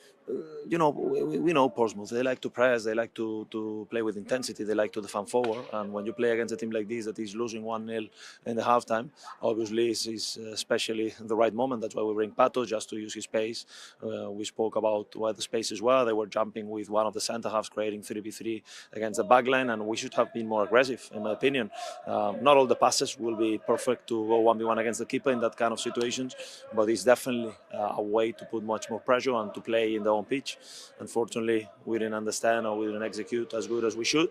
We know Portsmouth. They like to press, they like to play with intensity, they like to defend forward. And when you play against a team like this that is losing 1-0 in the halftime, obviously it's especially the right moment. That's why we bring Pato, just to use his pace. We spoke about where the spaces were. They were jumping with one of the centre halves, creating 3v3 against the backline, and we should have been more aggressive, in my opinion. Not all the passes will be perfect to go 1v1 against the keeper in that kind of situations, but it's definitely a way to put much more pressure and to play in the on pitch. Unfortunately, we didn't understand or we didn't execute as good as we should,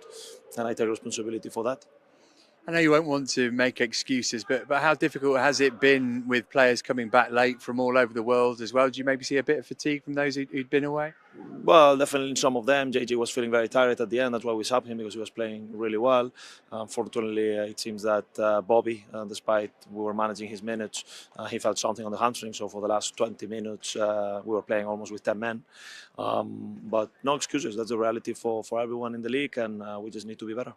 and I take responsibility for that. I know you won't want to make excuses, but how difficult has it been with players coming back late from all over the world as well? Do you maybe see a bit of fatigue from those who'd been away? Well, definitely some of them. JJ was feeling very tired at the end. That's why we subbed him, because he was playing really well. Unfortunately, it seems that Bobby, despite we were managing his minutes, he felt something on the hamstring. So for the last 20 minutes, we were playing almost with 10 men. But no excuses. That's the reality for everyone in the league, and we just need to be better.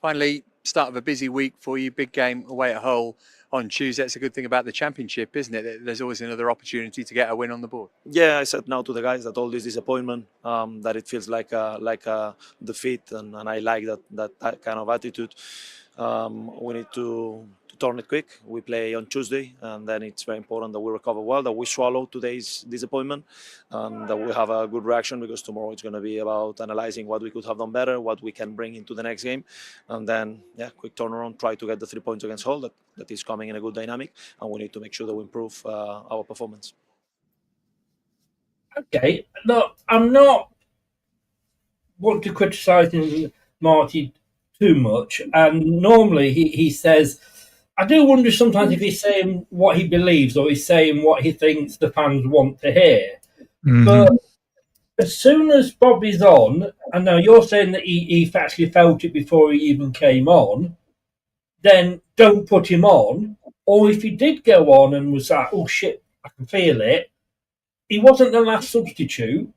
Finally, start of a busy week for you. Big game away at Hull on Tuesday. It's a good thing about the Championship, isn't it? There's always another opportunity to get a win on the board. Yeah, I said now to the guys that all this disappointment, that it feels like a defeat, and I like that kind of attitude. We need to turn it quick. We play on Tuesday, and then it's very important that we recover well, that we swallow today's disappointment, and that we have a good reaction, because tomorrow it's going to be about analyzing what we could have done better, what we can bring into the next game, and then quick turnaround, try to get the 3 points against Hull. That is coming in a good dynamic, and we need to make sure that we improve our performance. Okay, look, I'm not want to criticise Marty too much, and normally he says, I do wonder sometimes if he's saying what he believes or he's saying what he thinks the fans want to hear. Mm-hmm. But as soon as Bobby's on, and now you're saying that he actually felt it before he even came on, then don't put him on. Or if he did go on and was like, oh shit, I can feel it, he wasn't the last substitute,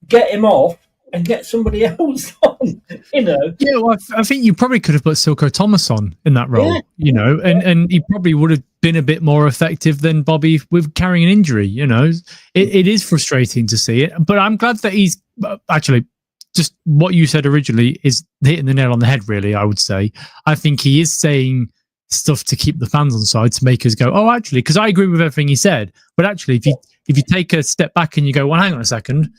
get him off and get somebody else on, you know. Yeah, well, I think you probably could have put Silko Thomas on in that role, you know, and he probably would have been a bit more effective than Bobby with carrying an injury, you know. It is frustrating to see it, but I'm glad that he's actually, just what you said originally is hitting the nail on the head, really, I would say. I think he is saying stuff to keep the fans on side, to make us go, oh, actually, because I agree with everything he said, but actually, if you take a step back and you go, well, hang on a second,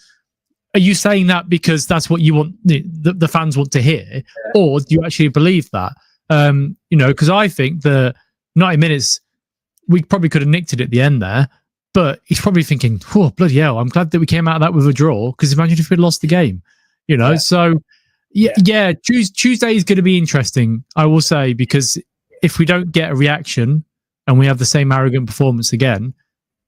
are you saying that because that's what you want, the fans want to hear, or do you actually believe that? You know, because I think the 90 minutes, we probably could have nicked it at the end there, but he's probably thinking, oh, bloody hell, I'm glad that we came out of that with a draw, because imagine if we'd lost the game, you know? Yeah. So, yeah, Tuesday is going to be interesting, I will say, because if we don't get a reaction and we have the same arrogant performance again,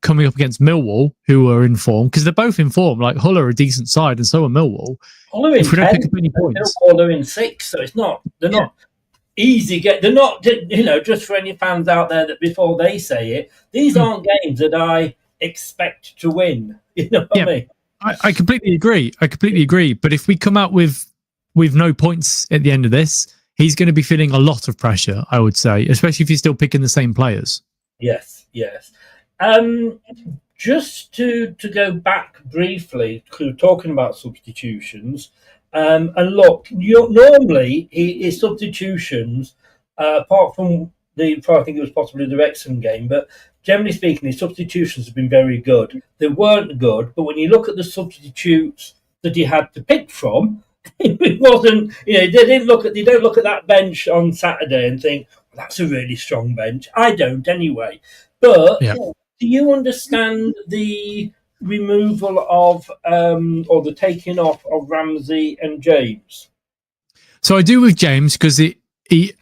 coming up against Millwall, who are in form, because they're both in form. Like, Hull are a decent side, and so are Millwall. Hull are in 10, Millwall are in 6, so it's not. They're not easy. They're not. You know, just for any fans out there that before they say it, these aren't games that I expect to win. You know what I mean? I completely agree. But if we come out with no points at the end of this, he's going to be feeling a lot of pressure, I would say, especially if he's still picking the same players. Yes. Just to go back briefly to talking about substitutions, and look, normally his substitutions, apart from I think it was possibly the Wrexham game, but generally speaking, his substitutions have been very good. They weren't good, but when you look at the substitutes that he had to pick from, it wasn't. They don't look at that bench on Saturday and think, well, that's a really strong bench. I don't anyway. But do you understand the removal of or the taking off of Ramsey and James? So I do with James because he,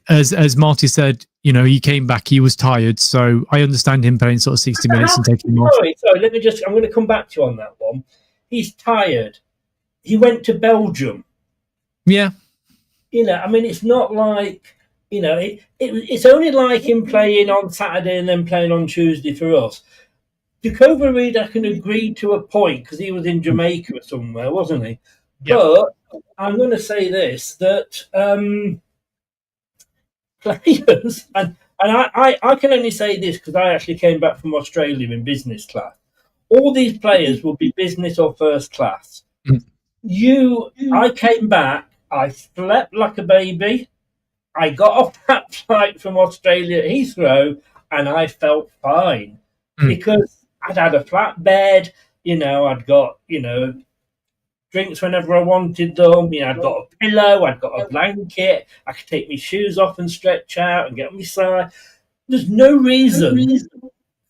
as Marty said, he came back, he was tired, so I understand him playing sort of 60 minutes and taking him off. Sorry, I'm going to come back to you on that one. He's tired. He went to Belgium. Yeah. It's not like, it's only like him playing on Saturday and then playing on Tuesday for us. Jacobo Reed, I can agree to a point because he was in Jamaica or somewhere, wasn't he? Yep. But I'm going to say this, that players, and I can only say this because I actually came back from Australia in business class. All these players will be business or first class. I came back, I slept like a baby. I got off that flight from Australia at Heathrow and I felt fine because I'd had a flat bed, I'd got, drinks whenever I wanted them. I'd got a pillow, I'd got a blanket, I could take my shoes off and stretch out and get on my side. There's no reason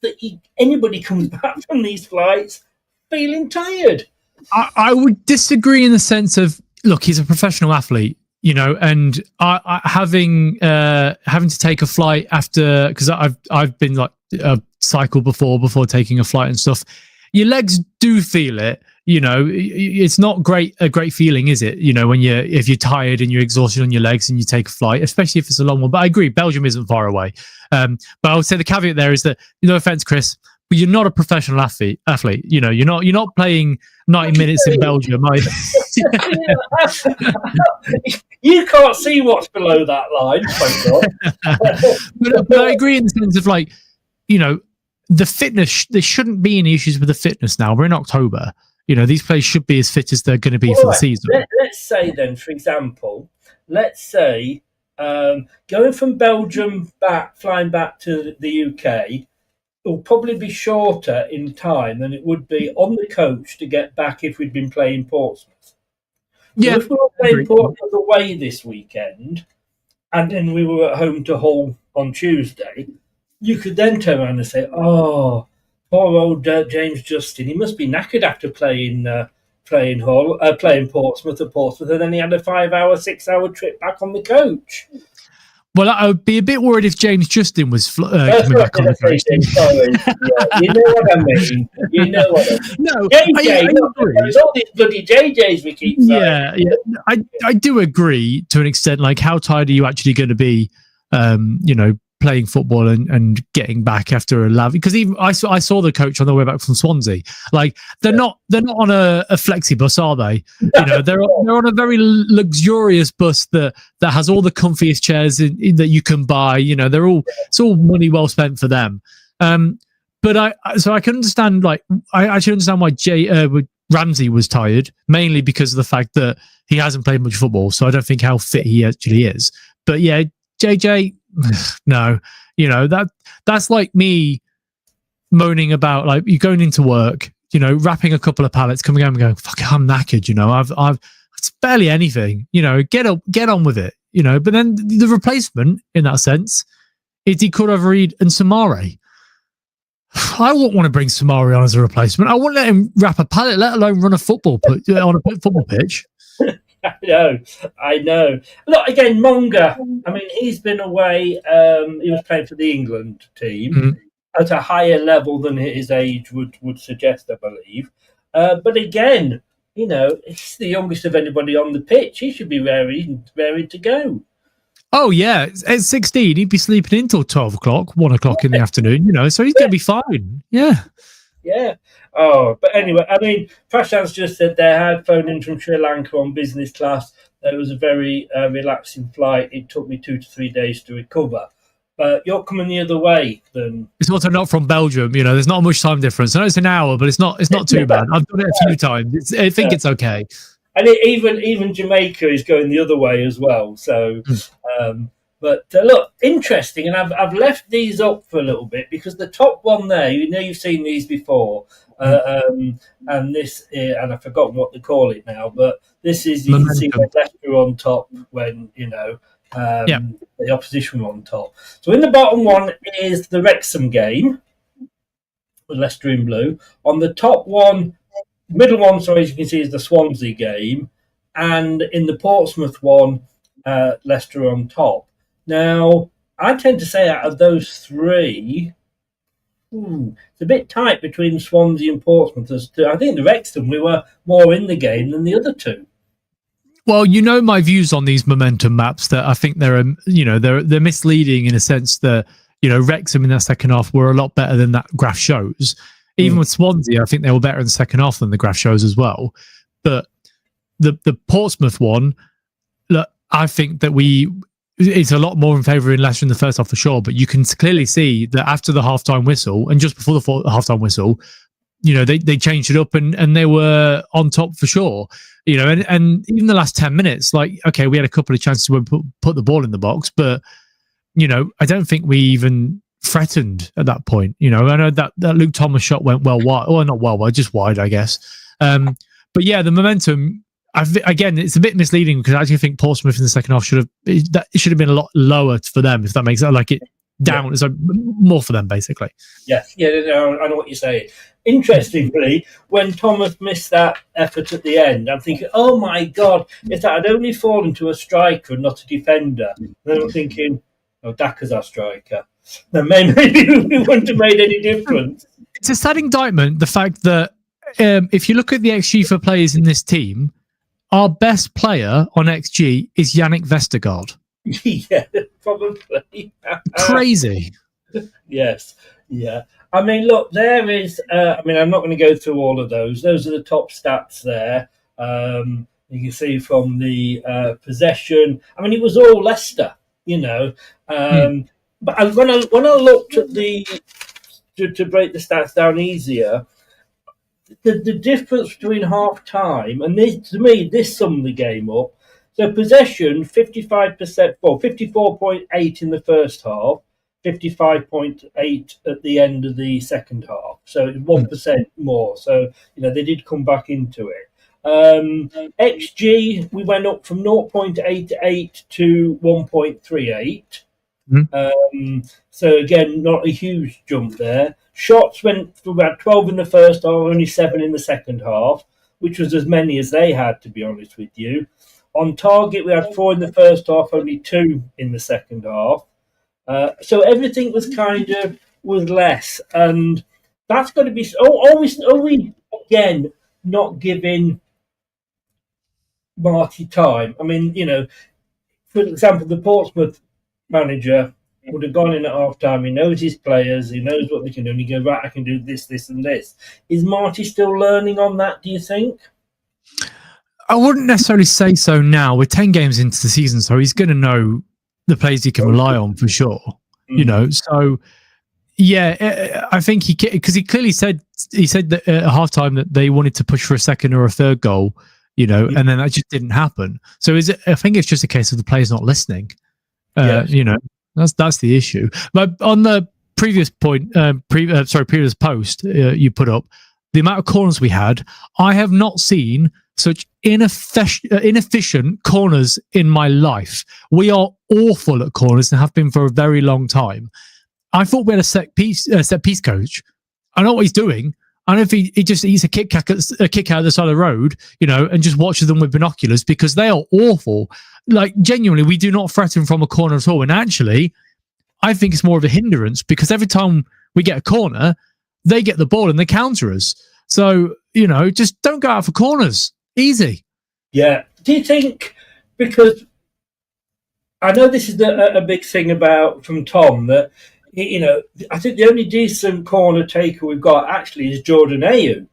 that anybody comes back from these flights feeling tired. I would disagree in the sense of, look, he's a professional athlete, and I having to take a flight after, because I've been like a cycle before taking a flight and stuff. Your legs do feel it. It's not a great feeling, is it? If you're tired and you're exhausted on your legs and you take a flight, especially if it's a long one. But I agree, Belgium isn't far away. But I would say the caveat there is that, no offense, Chris, but you're not a professional athlete. You're not playing 90 minutes in Belgium. You can't see what's below that line. but I agree in the sense of the fitness. There shouldn't be any issues with the fitness now. We're in October. These players should be as fit as they're going to be for the season. Let's say then, for example, going from Belgium flying back to the UK, will probably be shorter in time than it would be on the coach to get back if we'd been playing Portsmouth. Yeah, so if we were playing Portsmouth away this weekend, and then we were at home to Hull on Tuesday, you could then turn around and say, "Oh, poor old James Justin. He must be knackered after playing Portsmouth at Portsmouth, and then he had a 5-hour, 6-hour trip back on the coach." Well, I would be a bit worried if James Justin was coming back on the coach. You know what I mean. No, JJ, all these bloody JJs we keep saying. Yeah. I do agree to an extent. Like, how tired are you actually going to be? Playing football and getting back after a lavy, because even I saw the coach on the way back from Swansea. Like, they're not on a flexi bus, are they? They're on a very luxurious bus that has all the comfiest chairs that you can buy. It's all money well spent for them. But I can understand. Like, I actually understand why Ramsey was tired, mainly because of the fact that he hasn't played much football. So I don't think how fit he actually is. But yeah, JJ. No, that's like me moaning about, like, you going into work, wrapping a couple of pallets, coming home and going, "Fuck, I'm knackered." I've it's barely anything. Get on with it. But then the replacement in that sense is Jacobo Reed and Samari. I wouldn't want to bring Samari on as a replacement. I wouldn't let him wrap a pallet, let alone run a football on a football pitch. I know. Look, again, Monga, he's been away. He was playing for the England team at a higher level than his age would suggest, I believe. But again, he's the youngest of anybody on the pitch. He should be raring to go. Oh, yeah. At 16, he'd be sleeping until 12 o'clock, 1 o'clock in the afternoon, so he's going to be fine. Yeah. Yeah. Oh, but anyway, Prashant's just said they had phoned in from Sri Lanka on business class. It was a very relaxing flight. It took me 2 to 3 days to recover. But you're coming the other way, then. It's also not from Belgium. There's not much time difference. I know it's an hour, but it's not too bad. I've done it a few times. I think it's okay. And even Jamaica is going the other way as well. So But look, interesting, and I've left these up for a little bit because the top one there, you've seen these before, and this, and I've forgotten what they call it now, but this is, you can see when Leicester on top when, the opposition were on top. So in the bottom one is the Wrexham game, with Leicester in blue. On the top one, middle one, sorry, as you can see, is the Swansea game, and in the Portsmouth one, Leicester on top. Now, I tend to say out of those three, it's a bit tight between Swansea and Portsmouth. I think the Wrexham, we were more in the game than the other two. Well, my views on these momentum maps, that I think they're misleading in a sense that, Wrexham in that second half were a lot better than that graph shows. Even with Swansea, I think they were better in the second half than the graph shows as well. But the Portsmouth one, look, I think that it's a lot more in favour in Leicester in the first half for sure. But you can clearly see that after the halftime whistle and just before the halftime whistle, they changed it up and they were on top for sure. And even the last 10 minutes, we had a couple of chances to put the ball in the box, but I don't think we even threatened at that point. I know that Luke Thomas shot went well wide, or not well wide, just wide, I guess. But yeah, the momentum. Again, it's a bit misleading because I actually think Portsmouth in the second half should have been a lot lower for them, if that makes sense. Down, so more for them basically. Yes, I know what you're saying. Interestingly, when Thomas missed that effort at the end, I'm thinking, oh my God, if that had only fallen to a striker and not a defender. And then I'm thinking, Daka's our striker. Then maybe we wouldn't have made any difference. It's a sad indictment, the fact that if you look at the XG for players in this team, our best player on XG is Yannick Vestergaard. Yeah, probably. Crazy. Yes, yeah. I mean, look, there is... I'm not going to go through all of those. Those are the top stats there. You can see from the possession. I mean, it was all Leicester, But when I looked at to break the stats down easier, the difference between half time and this, to me, this summed the game up. So possession 55%, 54.8 in the first half, 55.8 at the end of the second half. So it's 1% more. So they did come back into it. XG, we went up from 0.88 to 1.38. So again, not a huge jump there. Shots went from about 12 in the first half, only 7 in the second half, which was as many as they had, to be honest with you. On target, we had 4 in the first half, only 2 in the second half. So everything was was less, and that's got to be. Are we again not giving Marty time? I mean, for example, the Portsmouth manager would have gone in at half time. He knows his players. He knows what they can do. And he goes, right, I can do this, this, and this. Is Marty still learning on that, do you think? I wouldn't necessarily say so now. We're 10 games into the season, so he's going to know the players he can rely on for sure. So yeah, I think because he clearly said that at halftime that they wanted to push for a second or a third goal, and then that just didn't happen. So I think it's just a case of the players not listening. Yes. That's the issue. But on the previous point, previous post you put up, the amount of corners we had, I have not seen such inefficient corners in my life. We are awful at corners and have been for a very long time. I thought we had a set piece coach. I know what he's doing. I don't know if he just eats a kick out of the side of the road, and just watches them with binoculars, because they are awful. Genuinely, we do not threaten from a corner at all. And actually, I think it's more of a hindrance, because every time we get a corner, they get the ball and they counter us. So, just don't go out for corners. Easy. Yeah. Do you think, because I know this is a big thing from Tom, that, I think the only decent corner taker we've got actually is Jordan Ayew,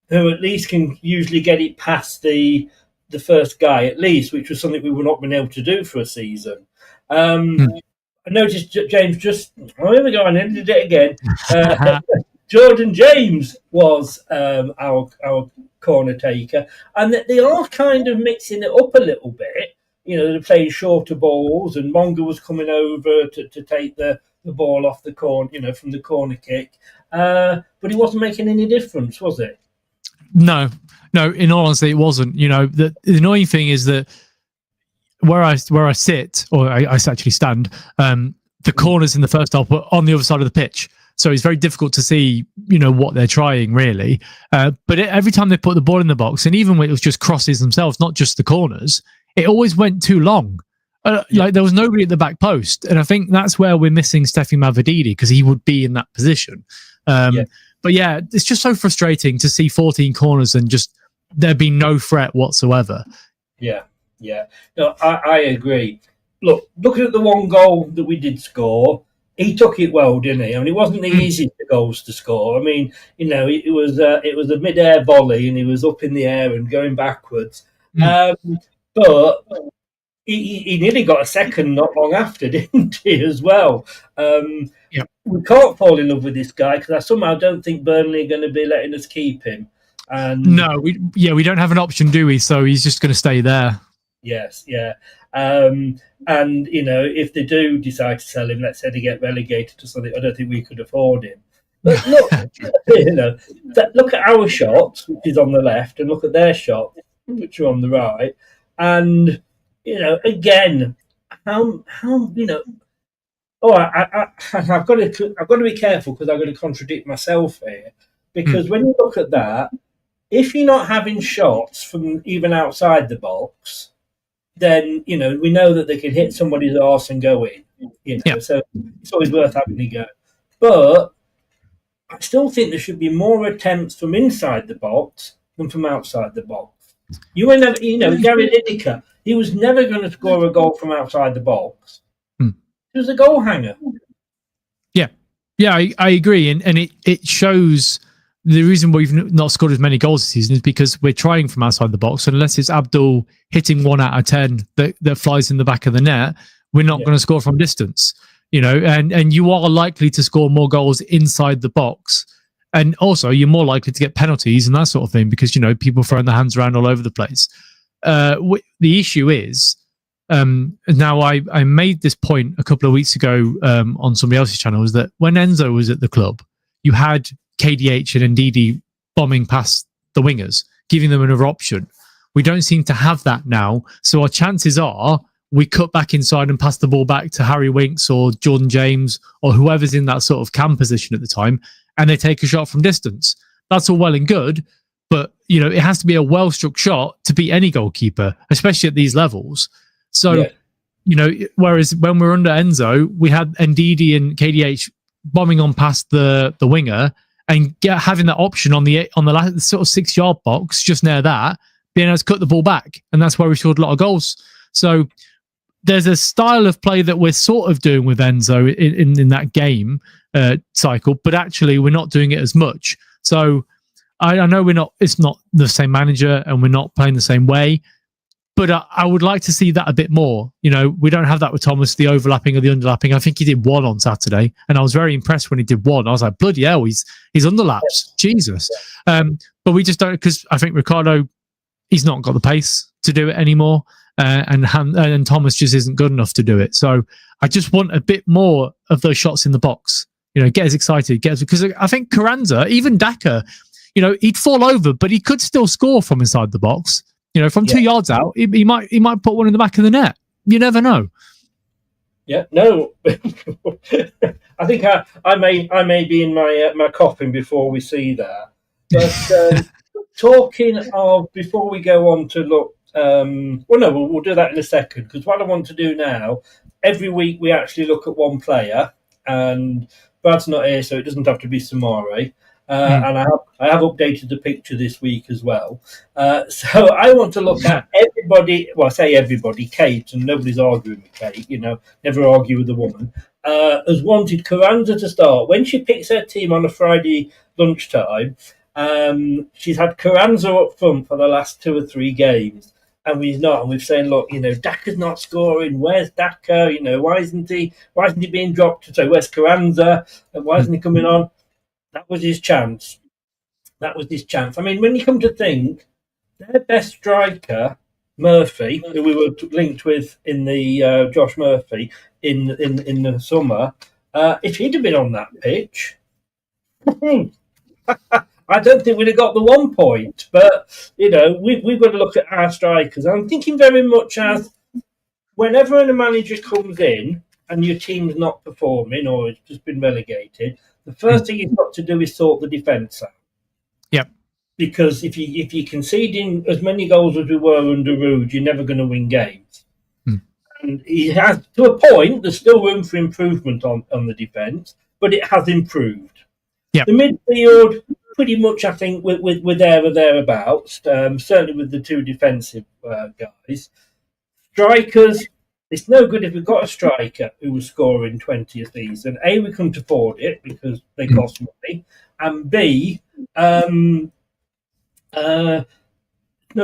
who at least can usually get it past the first guy at least, which was something we would not been able to do for a season. I noticed James here we go, I did it again. Jordan James was our corner taker, and that they are kind of mixing it up a little bit. they're playing shorter balls, and Monga was coming over to take the ball off the corner, from the corner kick. But it wasn't making any difference, was it? No. In all honesty, it wasn't. The annoying thing is that where I sit, or I actually stand, the corners in the first half were on the other side of the pitch. So it's very difficult to see, what they're trying really. But every time they put the ball in the box, and even when it was just crosses themselves, not just the corners, it always went too long. Like there was nobody at the back post. And I think that's where we're missing Steffi Mavididi, because he would be in that position. But yeah, it's just so frustrating to see 14 corners and just there be no threat whatsoever. Yeah. No, I agree. Look, looking at the one goal that we did score, he took it well, didn't he? I mean, it wasn't the easiest of goals to score. I mean, it was a mid-air volley, and he was up in the air and going backwards. But he nearly got a second not long after, didn't he, as well? We can't fall in love with this guy, because I somehow don't think Burnley are going to be letting us keep him. And no, we don't have an option, do we? So he's just going to stay there. Yes, yeah. And, if they do decide to sell him, let's say they get relegated to something, I don't think we could afford him. But look, look at our shot, which is on the left, and look at their shot, which are on the right. And, again, how I've got to be careful, because I'm going to contradict myself here. Because when you look at that, if you're not having shots from even outside the box, then, we know that they can hit somebody's arse and go in, so it's always worth having a go. But I still think there should be more attempts from inside the box than from outside the box. You were never, Gary Lineker, he was never going to score a goal from outside the box. He was a goal hanger. Yeah, I agree. And it shows the reason we've not scored as many goals this season is because we're trying from outside the box. And unless it's Abdul hitting 1 out of 10 that flies in the back of the net, we're not going to score from distance. And you are likely to score more goals inside the box. And also, you're more likely to get penalties and that sort of thing because, people throwing their hands around all over the place. The issue is, now I made this point a couple of weeks ago on somebody else's channel, is that when Enzo was at the club, you had KDH and Ndidi bombing past the wingers, giving them another option. We don't seem to have that now. So our chances are we cut back inside and pass the ball back to Harry Winks or Jordan James or whoever's in that sort of cam position at the time, and they take a shot from distance. That's all well and good, but it has to be a well-struck shot to beat any goalkeeper, especially at these levels. So, whereas when we were under Enzo, we had Ndidi and KDH bombing on past the winger and having that option on the last sort of 6-yard box just near that, being able to cut the ball back, and that's where we scored a lot of goals. So there's a style of play that we're sort of doing with Enzo in that game cycle, but actually we're not doing it as much. So I know it's not the same manager and we're not playing the same way, but I would like to see that a bit more. We don't have that with Thomas, the overlapping or the underlapping. I think he did 1 on Saturday, and I was very impressed when he did 1. I was like, bloody hell, he's underlaps. Jesus. But we just don't, because I think Ricardo, he's not got the pace to do it anymore, and Thomas just isn't good enough to do it. So I just want a bit more of those shots in the box. Get us excited, because I think Carranza, even Daka, he'd fall over, but he could still score from inside the box. From 2 yards out, he might put one in the back of the net. You never know. Yeah, no. I think I may be in my coffin before we see that. But talking of, before we go on to look, we'll do that in a second, because what I want to do now, every week we actually look at one player, and Brad's not here, so it doesn't have to be Samari. And I have updated the picture this week as well. So I want to look at everybody. Well, I say everybody. Kate, and nobody's arguing with Kate. Never argue with a woman. Has wanted Carranza to start when she picks her team on a Friday lunchtime. She's had Carranza up front for the last 2 or 3 games, and we've not. And we've saying, look, Daka's not scoring. Where's Daka? Why isn't he being dropped? So where's Carranza? And why isn't he coming on? That was his chance. I mean, when you come to think, their best striker Murphy, who we were linked with in the Josh Murphy in the summer, if he'd have been on that pitch, I don't think we'd have got the 1 point. But we've got to look at our strikers. I'm thinking very much as whenever a manager comes in and your team's not performing or it's just been relegated, the first thing you've got to do is sort the defence out. Yep. Because if you're conceding as many goals as we were under Rude, you're never going to win games. And he has, to a point, there's still room for improvement on the defence, but it has improved. Yep. The midfield, pretty much, I think, we're there or thereabouts, certainly with the two defensive guys. Strikers, it's no good if we've got a striker who was scoring 20 a season. A, we couldn't afford it because they cost money. And B, no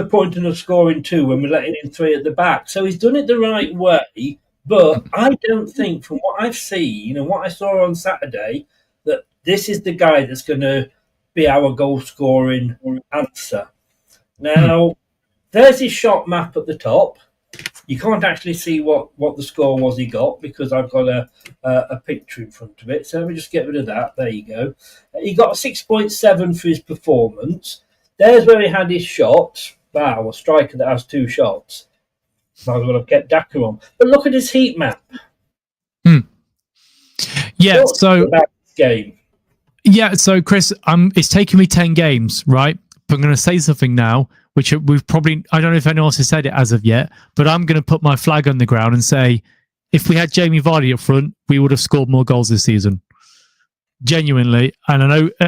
point in us scoring 2 when we're letting in 3 at the back. So he's done it the right way, but I don't think, from what I've seen and what I saw on Saturday, that this is the guy that's going to be our goal-scoring answer. Now, there's his shot map at the top. You can't actually see what the score was he got because I've got a picture in front of it. So let me just get rid of that. There you go. He got a 6.7 for his performance. There's where he had his shots. Wow, a striker that has 2 shots. Might as well have kept Daka on. But look at his heat map. Yeah, so about this game. Yeah, so Chris, it's taken me 10 games, right? But I'm going to say something now, which we've probably, I don't know if anyone else has said it as of yet, but I'm going to put my flag on the ground and say, if we had Jamie Vardy up front, we would have scored more goals this season. Genuinely. And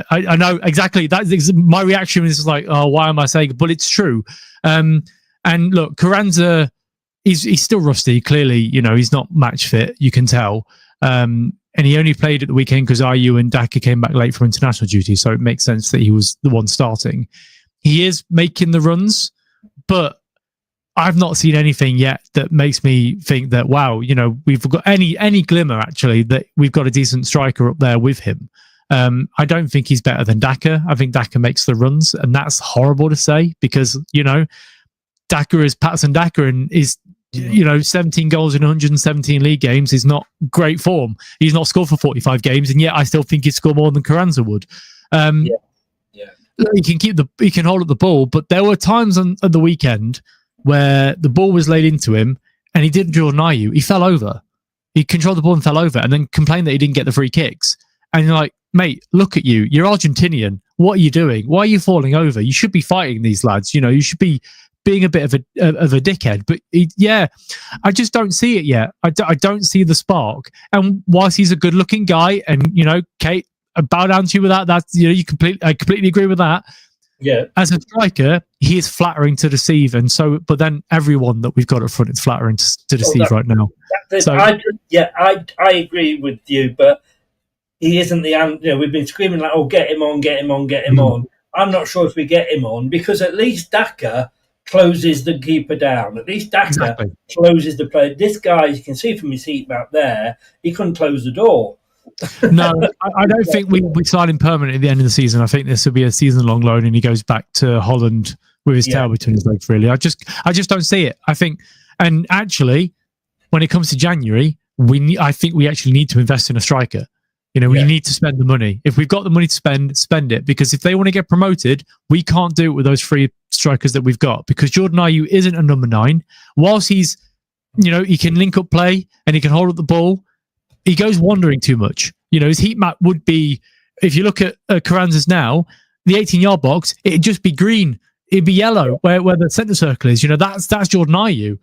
I know exactly, my reaction is like, oh, why am I saying it? But it's true. And look, Carranza, he's still rusty, clearly, he's not match fit, you can tell. And he only played at the weekend because Ayew and Daka came back late from international duty, so it makes sense that he was the one starting. He is making the runs, but I've not seen anything yet that makes me think that, wow, we've got any glimmer, actually, that we've got a decent striker up there with him. I don't think he's better than Daka. I think Daka makes the runs, and that's horrible to say because, Daka is Patson Daka and is 17 goals in 117 league games is not great form. He's not scored for 45 games, and yet I still think he'd score more than Carranza would. He can hold up the ball, but there were times on the weekend where the ball was laid into him and he didn't draw Ayew. He fell over. He controlled the ball and fell over, and then complained that he didn't get the free kicks. And you're like, mate, look at you. You're Argentinian. What are you doing? Why are you falling over? You should be fighting these lads. You should be being a bit of a dickhead, but I just don't see it yet. I don't see the spark. And whilst he's a good-looking guy, and Kate, I bow down to you with that. That's I completely agree with that. Yeah. As a striker, he is flattering to deceive, and so. But then everyone that we've got up front is flattering to deceive right now. I agree with you, but he isn't the. We've been screaming like, "Oh, get him on, get him on, get him on." I'm not sure if we get him on because at least Daka closes the keeper down. At least Daka closes the play. This guy, you can see from his heat map there, he couldn't close the door. No, I don't think we sign him permanent at the end of the season. I think this will be a season-long loan, and he goes back to Holland with his tail between his legs. Really, I just don't see it. I think, and actually, when it comes to January, I think we actually need to invest in a striker. We need to spend the money. If we've got the money to spend it. Because if they want to get promoted, we can't do it with those 3 strikers that we've got. Because Jordan Ayew isn't a number 9. Whilst he's, he can link up play and he can hold up the ball, he goes wandering too much. His heat map would be, if you look at Carranza's now, the 18-yard box, it'd just be green. It'd be yellow where the centre circle is. That's Jordan Ayew.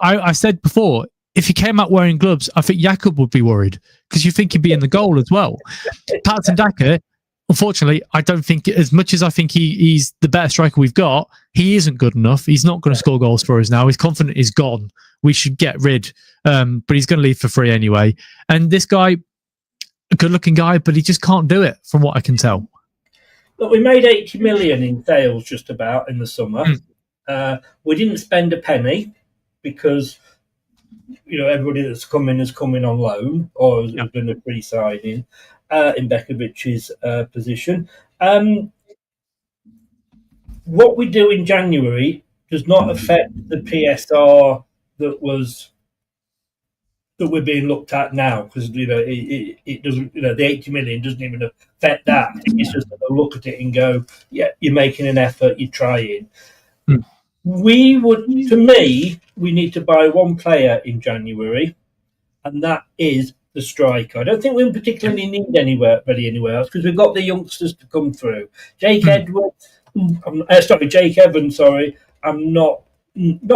I said before, if he came out wearing gloves, I think Jakob would be worried because you think he'd be in the goal as well. Patson Daka, unfortunately, I don't think, as much as I think he's the better striker we've got, he isn't good enough. He's not going to score goals for us now. His confidence is gone. We should get rid. But he's going to leave for free anyway. And this guy, a good-looking guy, but he just can't do it from what I can tell. Look, we made 80 million in sales just about in the summer. We didn't spend a penny because everybody that's come in has come in on loan or has been a free signing in Bekovic's position. What we do in January does not affect the PSR that we're being looked at now, because it doesn't. The 80 million doesn't even affect that. It's just that they'll look at it and go, yeah, you're making an effort, you're trying. We need to buy one player in January, and that is the striker. I don't think we particularly need anywhere else, because we've got the youngsters to come through. Jake Evans. Sorry, I'm not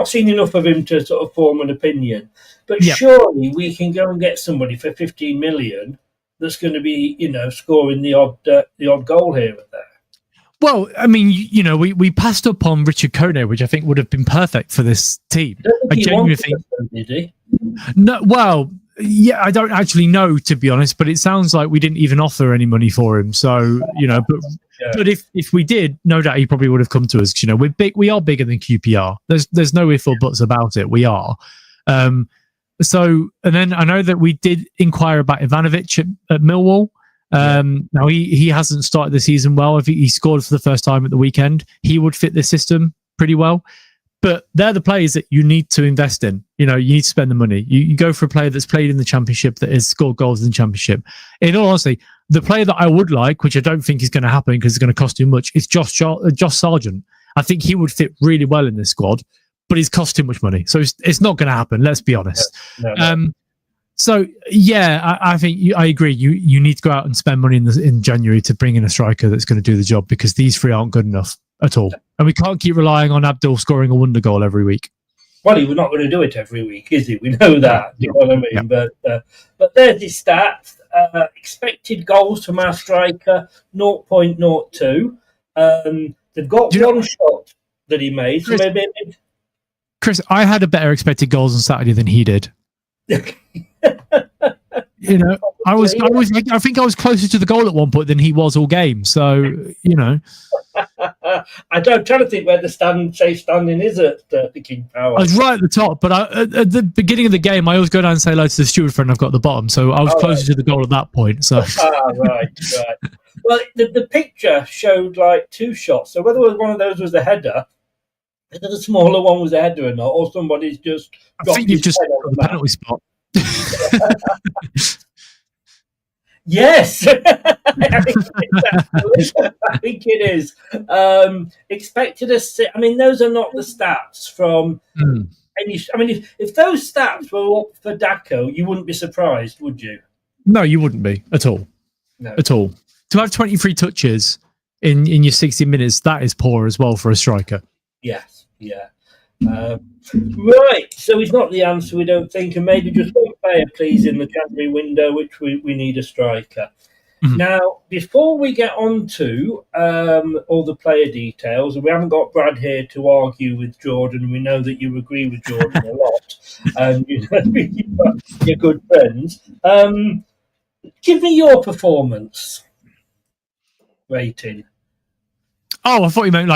seen enough of him to sort of form an opinion. But surely we can go and get somebody for 15 million that's going to be, scoring the odd goal here and there. Well, I mean, we passed up on Richard Kone, which I think would have been perfect for this team. I genuinely think. Did he? No, well, yeah, I don't actually know, to be honest, but it sounds like we didn't even offer any money for him. So, but if we did, no doubt he probably would have come to us. We're big. We are bigger than QPR. There's no if or buts about it. We are. So, and then I know that we did inquire about Ivanovic at Millwall. Now he hasn't started the season well. If he scored for the first time at the weekend, he would fit the system pretty well. But they're the players that you need to invest in. You need to spend the money. You go for a player that's played in the Championship, that has scored goals in the Championship. In all honesty, the player that I would like, which I don't think is going to happen because it's going to cost too much, is Josh Sargent. I think he would fit really well in this squad, but he's cost too much money. So it's not going to happen. Let's be honest. No. So yeah, I think I agree. You need to go out and spend money in January to bring in a striker that's going to do the job, because these three aren't good enough at all, and we can't keep relying on Abdul scoring a wonder goal every week. Well, he was not going to do it every week, is he? We know that. You know what I mean? Yeah. But there's his stats. Expected goals from our striker, 0.02. They've got one shot that he made. So Chris, I had a better expected goals on Saturday than he did. I think I was closer to the goal at one point than he was all game. So, I'm trying to think where the standing is at the King Power. I was right at the top, but at the beginning of the game, I always go down and say hello to the steward friend I've got at the bottom. So I was closer to the goal at that point. So right. Well, the picture showed like two shots. So whether one of those was a header, whether the smaller one was a header or not, or somebody's just. I think you've just got the penalty spot. Yes, I think it is. Expected a. I mean, those are not the stats from. If those stats were up for Daco, you wouldn't be surprised, would you? No, you wouldn't be at all. No. At all. To have 23 touches in your 60 minutes, that is poor as well for a striker. Yes, yeah. Right, so he's not the answer, we don't think, and maybe just one player, please, in the January window, which we need a striker. Mm-hmm. Now, before we get on to all the player details, and we haven't got Brad here to argue with Jordan, we know that you agree with Jordan a lot, and you're good friends. Give me your performance rating. Oh, I thought you meant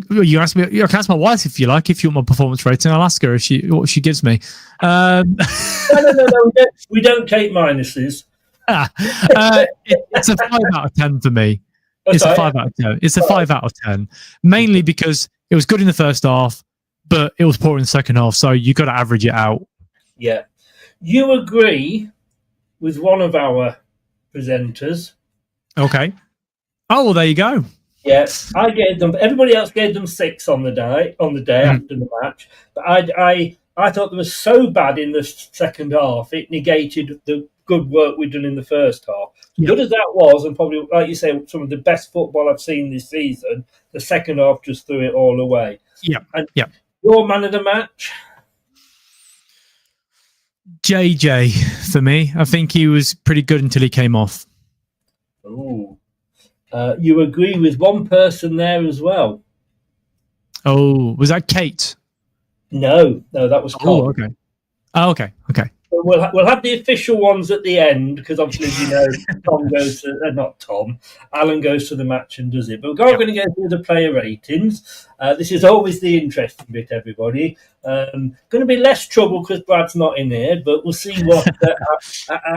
you asked me. I can ask my wife if you like. If you want my performance rating, I'll ask her what she gives me. No. We don't take minuses. It's a 5 out of 10 for me. It's a 5 out of 10. It's a 5 out of 10, mainly because it was good in the first half, but it was poor in the second half. So you got to average it out. Yeah, you agree with one of our presenters. Okay. Oh well, there you go. Yes, I gave them. Everybody else gave them 6 on the day after the match. But I thought they were so bad in the second half, it negated the good work we'd done in the first half. Yeah. Good as that was, and probably, like you say, some of the best football I've seen this season, the second half just threw it all away. Yeah. And yeah. Your man of the match? JJ for me. I think he was pretty good until he came off. Ooh. You agree with one person there as well. Oh, was that Kate? No, that was Tom. Oh, okay. Oh, okay. We'll have the official ones at the end, because obviously, as you know, Tom goes to not Tom. Alan goes to the match and does it. But we're going to go through the player ratings. This is always the interesting bit, everybody. Going to be less trouble because Brad's not in here, but we'll see what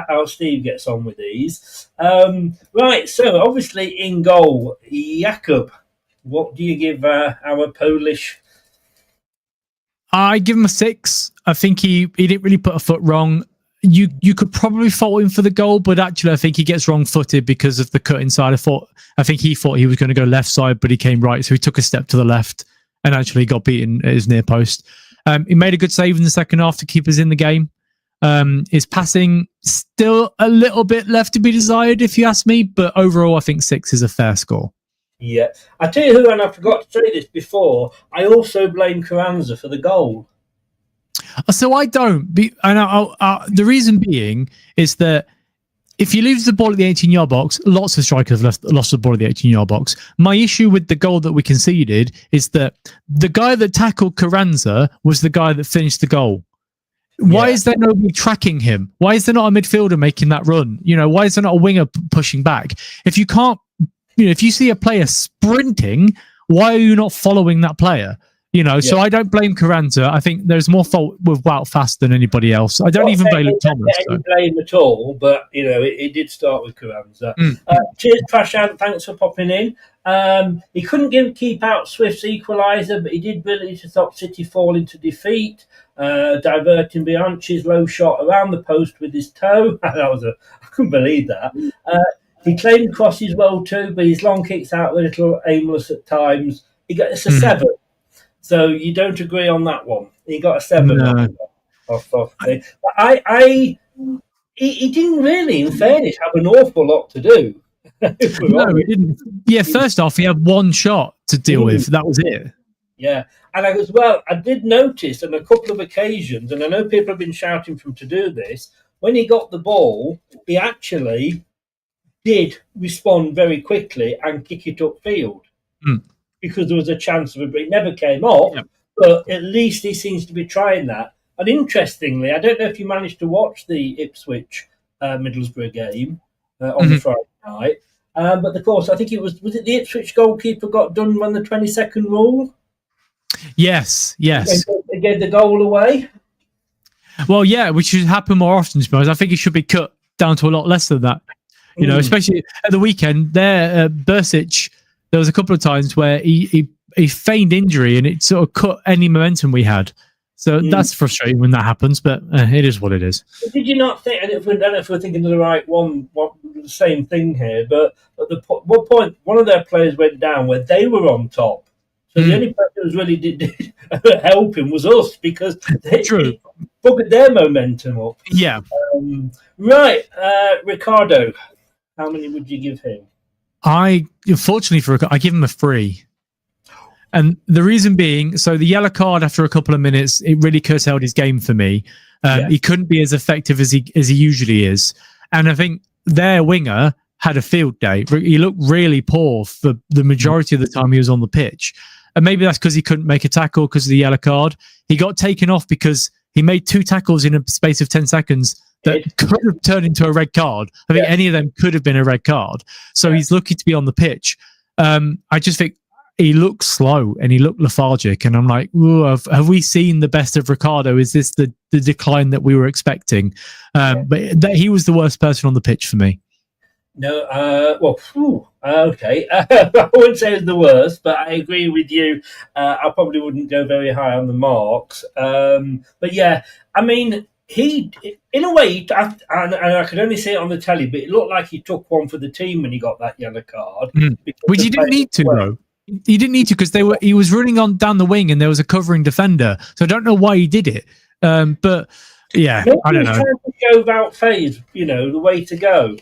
how Steve gets on with these. Right, so obviously in goal, Jakub. What do you give our Polish I give him a 6. I think he didn't really put a foot wrong. You could probably fault him for the goal, but actually I think he gets wrong-footed because of the cut inside. I think he thought he was going to go left side, but he came right, so he took a step to the left and actually got beaten at his near post. He made a good save in the second half to keep us in the game. His passing still a little bit left to be desired, if you ask me, but overall I think 6 is a fair score. Yeah. I tell you who, and I forgot to say this before, I also blame Carranza for the goal. So I don't. The reason being is that if you lose the ball at the 18-yard box, lots of strikers have lost the ball at the 18-yard box. My issue with the goal that we conceded is that the guy that tackled Carranza was the guy that finished the goal. Why is there nobody tracking him? Why is there not a midfielder making that run? Why is there not a winger pushing back? If you can't, if you see a player sprinting, why are you not following that player? So I don't blame Carranza. I think there's more fault with Wout Fast than anybody else. I don't even blame Luke Thomas. Any blame at all, but it did start with Carranza. Cheers, Prashant. Thanks for popping in. He couldn't keep out Swift's equaliser, but he did really to stop City fall into defeat, diverting Bianchi's low shot around the post with his toe. I couldn't believe that. He claimed crosses well too, but his long kicks out were a little aimless at times. He got us a 7. So you don't agree on that one. He got a 7. No. He didn't really, in fairness, have an awful lot to do. No, he didn't. Yeah, first off, he had one shot to deal with. That was it. Yeah. And I did notice on a couple of occasions, and I know people have been shouting for him to do this, when he got the ball, he actually did respond very quickly and kick it upfield. Because there was a chance of it never came off, but at least he seems to be trying that. And interestingly, I don't know if you managed to watch the Ipswich Middlesbrough game on the Friday night, but of course, I think was it the Ipswich goalkeeper got done when the 20-second rule? Yes. They gave the goal away. Well, yeah, which should happen more often, to be honest. I think it should be cut down to a lot less than that. Especially at the weekend, Bursic. There was a couple of times where he feigned injury and it sort of cut any momentum we had. So that's frustrating when that happens, but it is what it is. Did you not think, and I don't know if we're thinking of the right one, the same thing here, but at one point, one of their players went down where they were on top. So the only person who really did help him was us because they buggered their momentum up. Yeah. Right, Ricardo, how many would you give him? Unfortunately I give him a 3. And the reason being, so the yellow card after a couple of minutes, it really curtailed his game for me. He couldn't be as effective as he usually is. And I think their winger had a field day. He looked really poor for the majority of the time he was on the pitch. And maybe that's because he couldn't make a tackle because of the yellow card. He got taken off because he made 2 tackles in a space of 10 seconds that could have turned into a red card. I think any of them could have been a red card. So he's lucky to be on the pitch. I just think he looked slow and he looked lethargic. And I'm like, have we seen the best of Ricardo? Is this the decline that we were expecting? But he was the worst person on the pitch for me. No, okay. I wouldn't say it was the worst, but I agree with you. I probably wouldn't go very high on the marks. But yeah, I mean, he, in a way, and I could only see it on the telly, but it looked like he took one for the team when he got that yellow card. Which he didn't need to, though. He didn't need to because he was running on down the wing and there was a covering defender. So I don't know why he did it. But yeah, I don't know. Trying to show Wout phase, the way to go.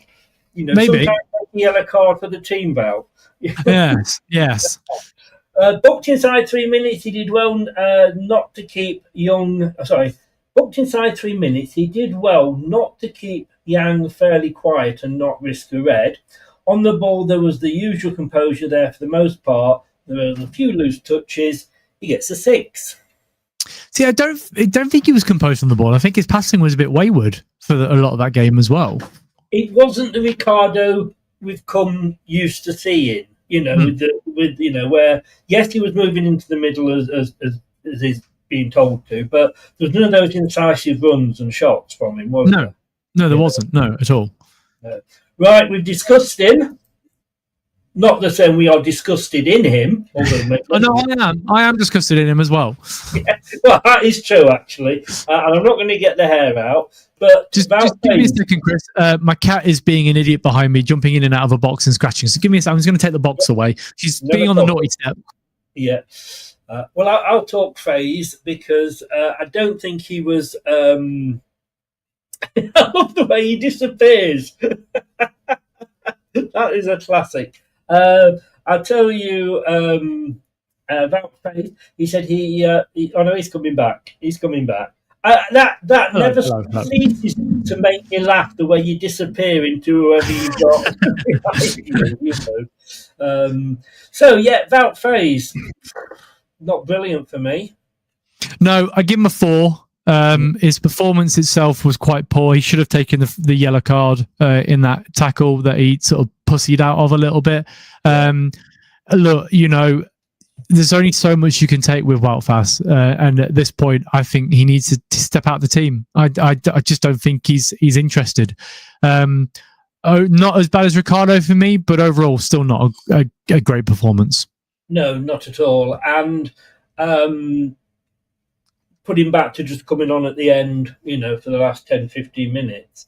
Maybe sometimes a yellow card for the team, Wout. Yes. Booked inside 3 minutes. He did well not to keep Young. Booked inside 3 minutes. He did well not to keep Yang fairly quiet and not risk a red. On the ball, there was the usual composure there for the most part. There were a few loose touches. He gets a 6. See, I don't think he was composed on the ball. I think his passing was a bit wayward for a lot of that game as well. It wasn't the Ricardo we've come used to seeing, where yes, he was moving into the middle as he's being told to, but there's none of those incisive runs and shots from him, was there? No, there wasn't. No, at all. Right, we've discussed him. Not the same we are disgusted in him. I am disgusted in him as well. Yeah, well, that is true, actually. And I'm not going to get the hair out. But just give me a second, Chris. My cat is being an idiot behind me, jumping in and out of a box and scratching. So give me a second. I'm just going to take the box away. She's being on the naughty step. Yeah. Well, I'll talk Faze because I don't think he was... I love the way he disappears. That is a classic. I'll tell you about Faze. He said he's coming back. He's coming back. That never ceases to make me laugh, the way you disappear into whoever you got. So yeah, Wout Faze, not brilliant for me. No, I give him a 4. His performance itself was quite poor. He should have taken the yellow card in that tackle that he sort of pussied out of a little bit. Look, there's only so much you can take with Wout Faes, and at this point, I think he needs to step out the team. I just don't think he's interested. Not as bad as Ricardo for me, but overall, still not a great performance. No, not at all. And put him back to just coming on at the end, for the last 10, 15 minutes.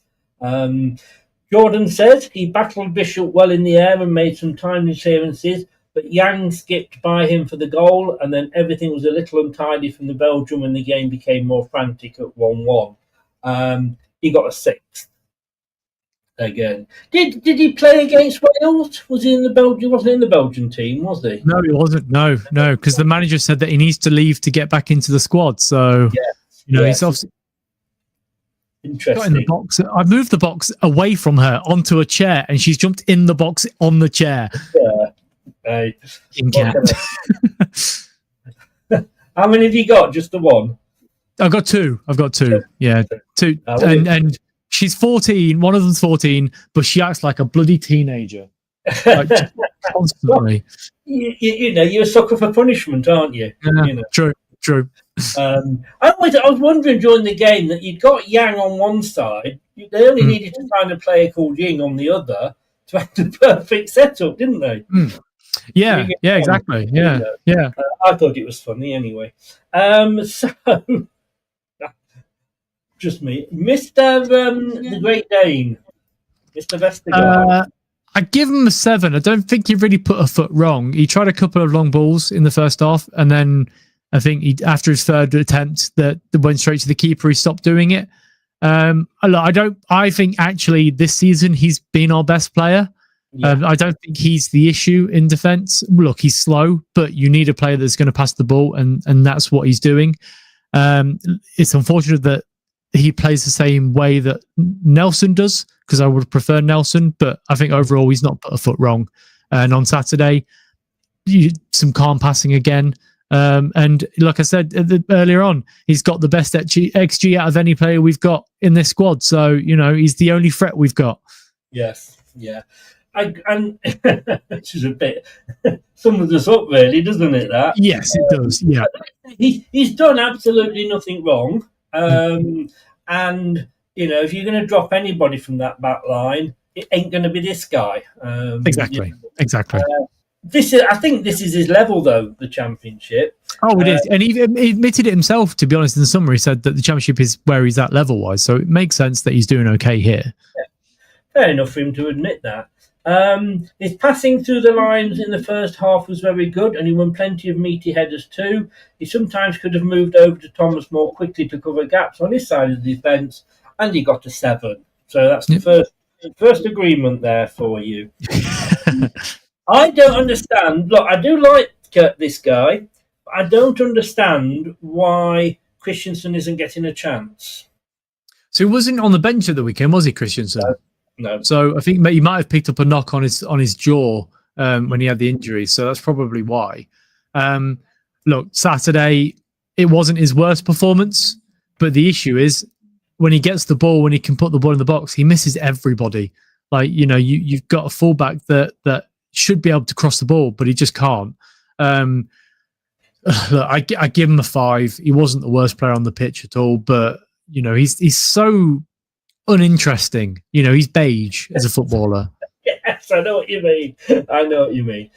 Jordan says he battled Bishop well in the air and made some timely clearances, but Yang skipped by him for the goal, and then everything was a little untidy from the Belgium when the game became more frantic at 1-1. He got a 6 again. Did he play against Wales? Was he in the Belgium? Wasn't in the Belgian team, was he? No, he wasn't. No, because the manager said that he needs to leave to get back into the squad. So he's obviously interesting. Got in the box. I moved the box away from her onto a chair, and she's jumped in the box on the chair. Yeah. Cat. How many have you got? Just the one? I've got 2. Yeah, 2. And she's 14. One of them's 14, but she acts like a bloody teenager. Constantly. You're a sucker for punishment, aren't you? True. I was wondering during the game that you'd got Yang on one side. They only needed to find a player called Ying on the other to have the perfect setup, didn't they? Yeah, exactly. Yeah. I thought it was funny anyway. So, just me. Mr. The Great Dane, Mr. Vestergaard. I give him a 7. I don't think he really put a foot wrong. He tried a couple of long balls in the first half, and then I think after his third attempt that went straight to the keeper, he stopped doing it. I think actually this season he's been our best player. Yeah. I don't think he's the issue in defence. Look, he's slow, but you need a player that's going to pass the ball, and that's what he's doing. It's unfortunate that he plays the same way that Nelson does, because I would prefer Nelson, but I think overall he's not put a foot wrong. And on Saturday, some calm passing again. And like I said earlier on, he's got the best XG out of any player we've got in this squad. So, he's the only threat we've got. Yes, yeah. And which is a bit sums us up, really, doesn't it? That yes, it does. Yeah, he's done absolutely nothing wrong. And if you're going to drop anybody from that back line, it ain't going to be this guy. Exactly. I think this is his level, though. The Championship. Oh, it is, and he admitted it himself. To be honest, in the summer, he said that the Championship is where he's at level-wise. So it makes sense that he's doing okay here. Yeah. Fair enough for him to admit that. His passing through the lines in the first half was very good, and he won plenty of meaty headers too. He sometimes could have moved over to Thomas more quickly to cover gaps on his side of the defence, and he got a 7. So that's the first agreement there for you. I don't understand. Look, I do like this guy, but I don't understand why Christensen isn't getting a chance. So he wasn't on the bench at the weekend, was he, Christensen? No. So I think he might have picked up a knock on his jaw when he had the injury. So that's probably why. Look, Saturday, it wasn't his worst performance, but the issue is when he gets the ball, when he can put the ball in the box, he misses everybody. Like, you've got a fullback that should be able to cross the ball, but he just can't. Look, I give him a 5. He wasn't the worst player on the pitch at all, but he's so uninteresting. He's beige as a footballer. Yes, I know what you mean. I know what you mean.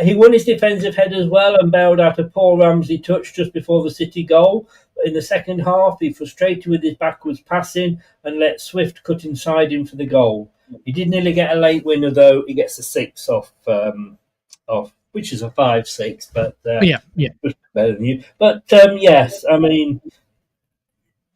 He won his defensive head as well and bailed out a poor Ramsey touch just before the City goal. But in the second half, he frustrated with his backwards passing and let Swift cut inside him for the goal. He did nearly get a late winner, though. He gets a 6 off, which is a 5-6, but yeah, better than you. But yes, I mean,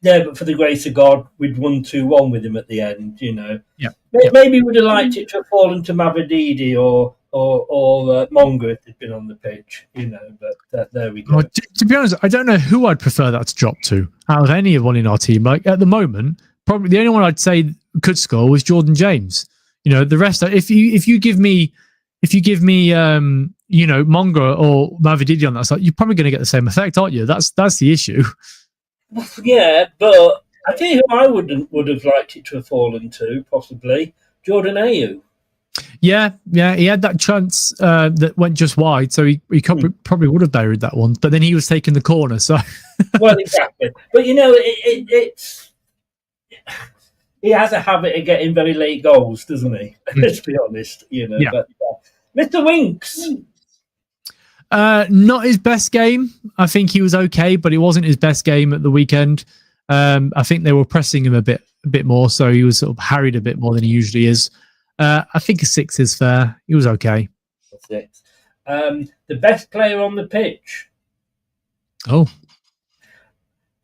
yeah, but for the grace of God, we'd won 2-1 with him at the end, you know. Yeah. Maybe we'd have liked it to have fallen to Mavididi or Mongo if they'd been on the pitch, you know, but there we go. Well, to be honest, I don't know who I'd prefer that to drop to out of anyone in our team. Like at the moment, probably the only one I'd say could score was Jordan James. You know, the rest, if you give me you know, Mongo or Mavididi on that side, you're probably going to get the same effect, aren't you? That's the issue. Yeah, but I tell you who I would have liked it to have fallen to, possibly Jordan Ayew. Yeah, he had that chance that went just wide, so he probably would have buried that one. But then he was taking the corner, so well, exactly. But you know, it's he has a habit of getting very late goals, doesn't he? Let's be honest, you know. Yeah. But Mr. Winks. Not his best game. I think he was okay, but it wasn't his best game at the weekend. I think they were pressing him a bit more, so he was sort of harried a bit more than he usually is. I think a 6 is fair. He was okay. 6. The best player on the pitch. Oh.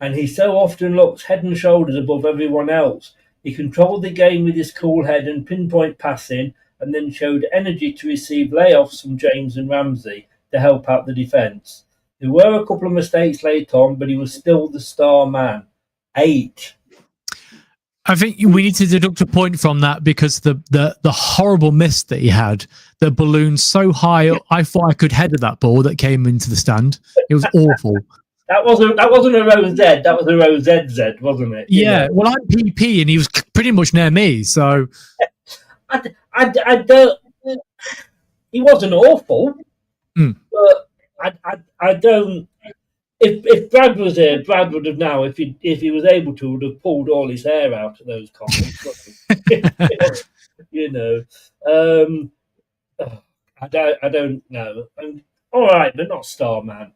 And he so often looks head and shoulders above everyone else. He controlled the game with his cool head and pinpoint passing, and then showed energy to receive layoffs from James and Ramsey to help out the defence. There were a couple of mistakes late on, but he was still the star man. 8. I think we need to deduct a point from that because the horrible miss that he had, the balloon so high, I thought I could head at that ball that came into the stand. It was awful. That wasn't a row Z. That was a row ZZ, wasn't it? Yeah. Well, I'm PP, and he was pretty much near me. So I don't. He wasn't awful, but I don't. If Brad was here, Brad would have now, if he was able to, would have pulled all his hair out of those comments. You know, I don't know. All right, but not star man.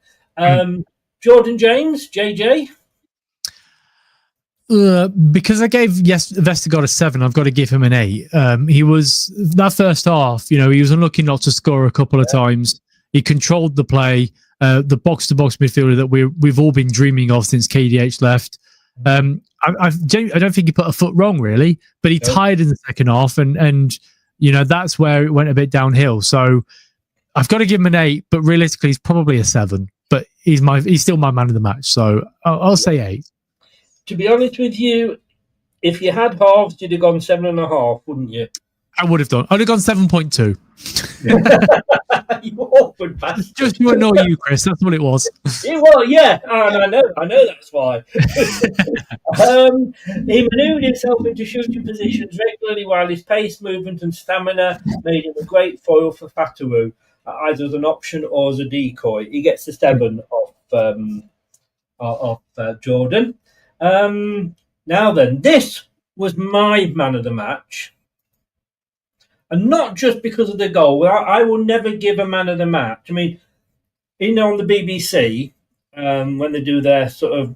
Jordan James, JJ. Because I gave Vestergaard a 7, I've got to give him an 8. He was that first half. You know, he was unlucky not to score a couple of times. He controlled the play. The box-to-box midfielder that we've all been dreaming of since KDH left. I don't think he put a foot wrong, really, but he tired in the second half, and you know that's where it went a bit downhill. So I've got to give him an 8, but realistically, he's probably a 7. But he's still my man of the match, so I'll say 8. To be honest with you, if you had halves, you'd have gone 7.5, wouldn't you? I would have done. I'd have gone 7.2. You awkward bastard. Just to annoy you, Chris. That's what it was. Well, yeah, and I know that's why. He manoeuvred himself into shooting positions regularly, while his pace, movement, and stamina made him a great foil for Fatawu, either as an option or as a decoy. He gets the 7 off Jordan. Now then, this was my man of the match. And not just because of the goal. I will never give a man of the match. I mean, you know, on the BBC, when they do their sort of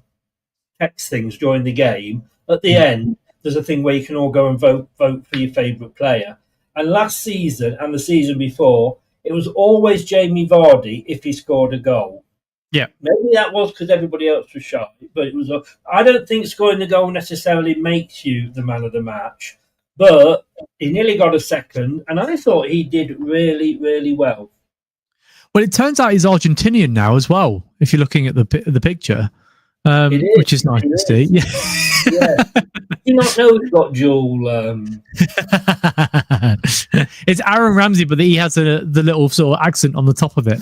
text things during the game, at the end, there's a thing where you can all go and vote for your favourite player. And last season and the season before, it was always Jamie Vardy if he scored a goal. Yeah. Maybe that was because everybody else was shy, but it was. I don't think scoring the goal necessarily makes you the man of the match. But he nearly got a second, and I thought he did really, really well. Well, it turns out he's Argentinian now as well, if you're looking at the picture, which is nice to see. Yeah. Do you not know he's got dual... It's Aaron Ramsey, but he has the little sort of accent on the top of it.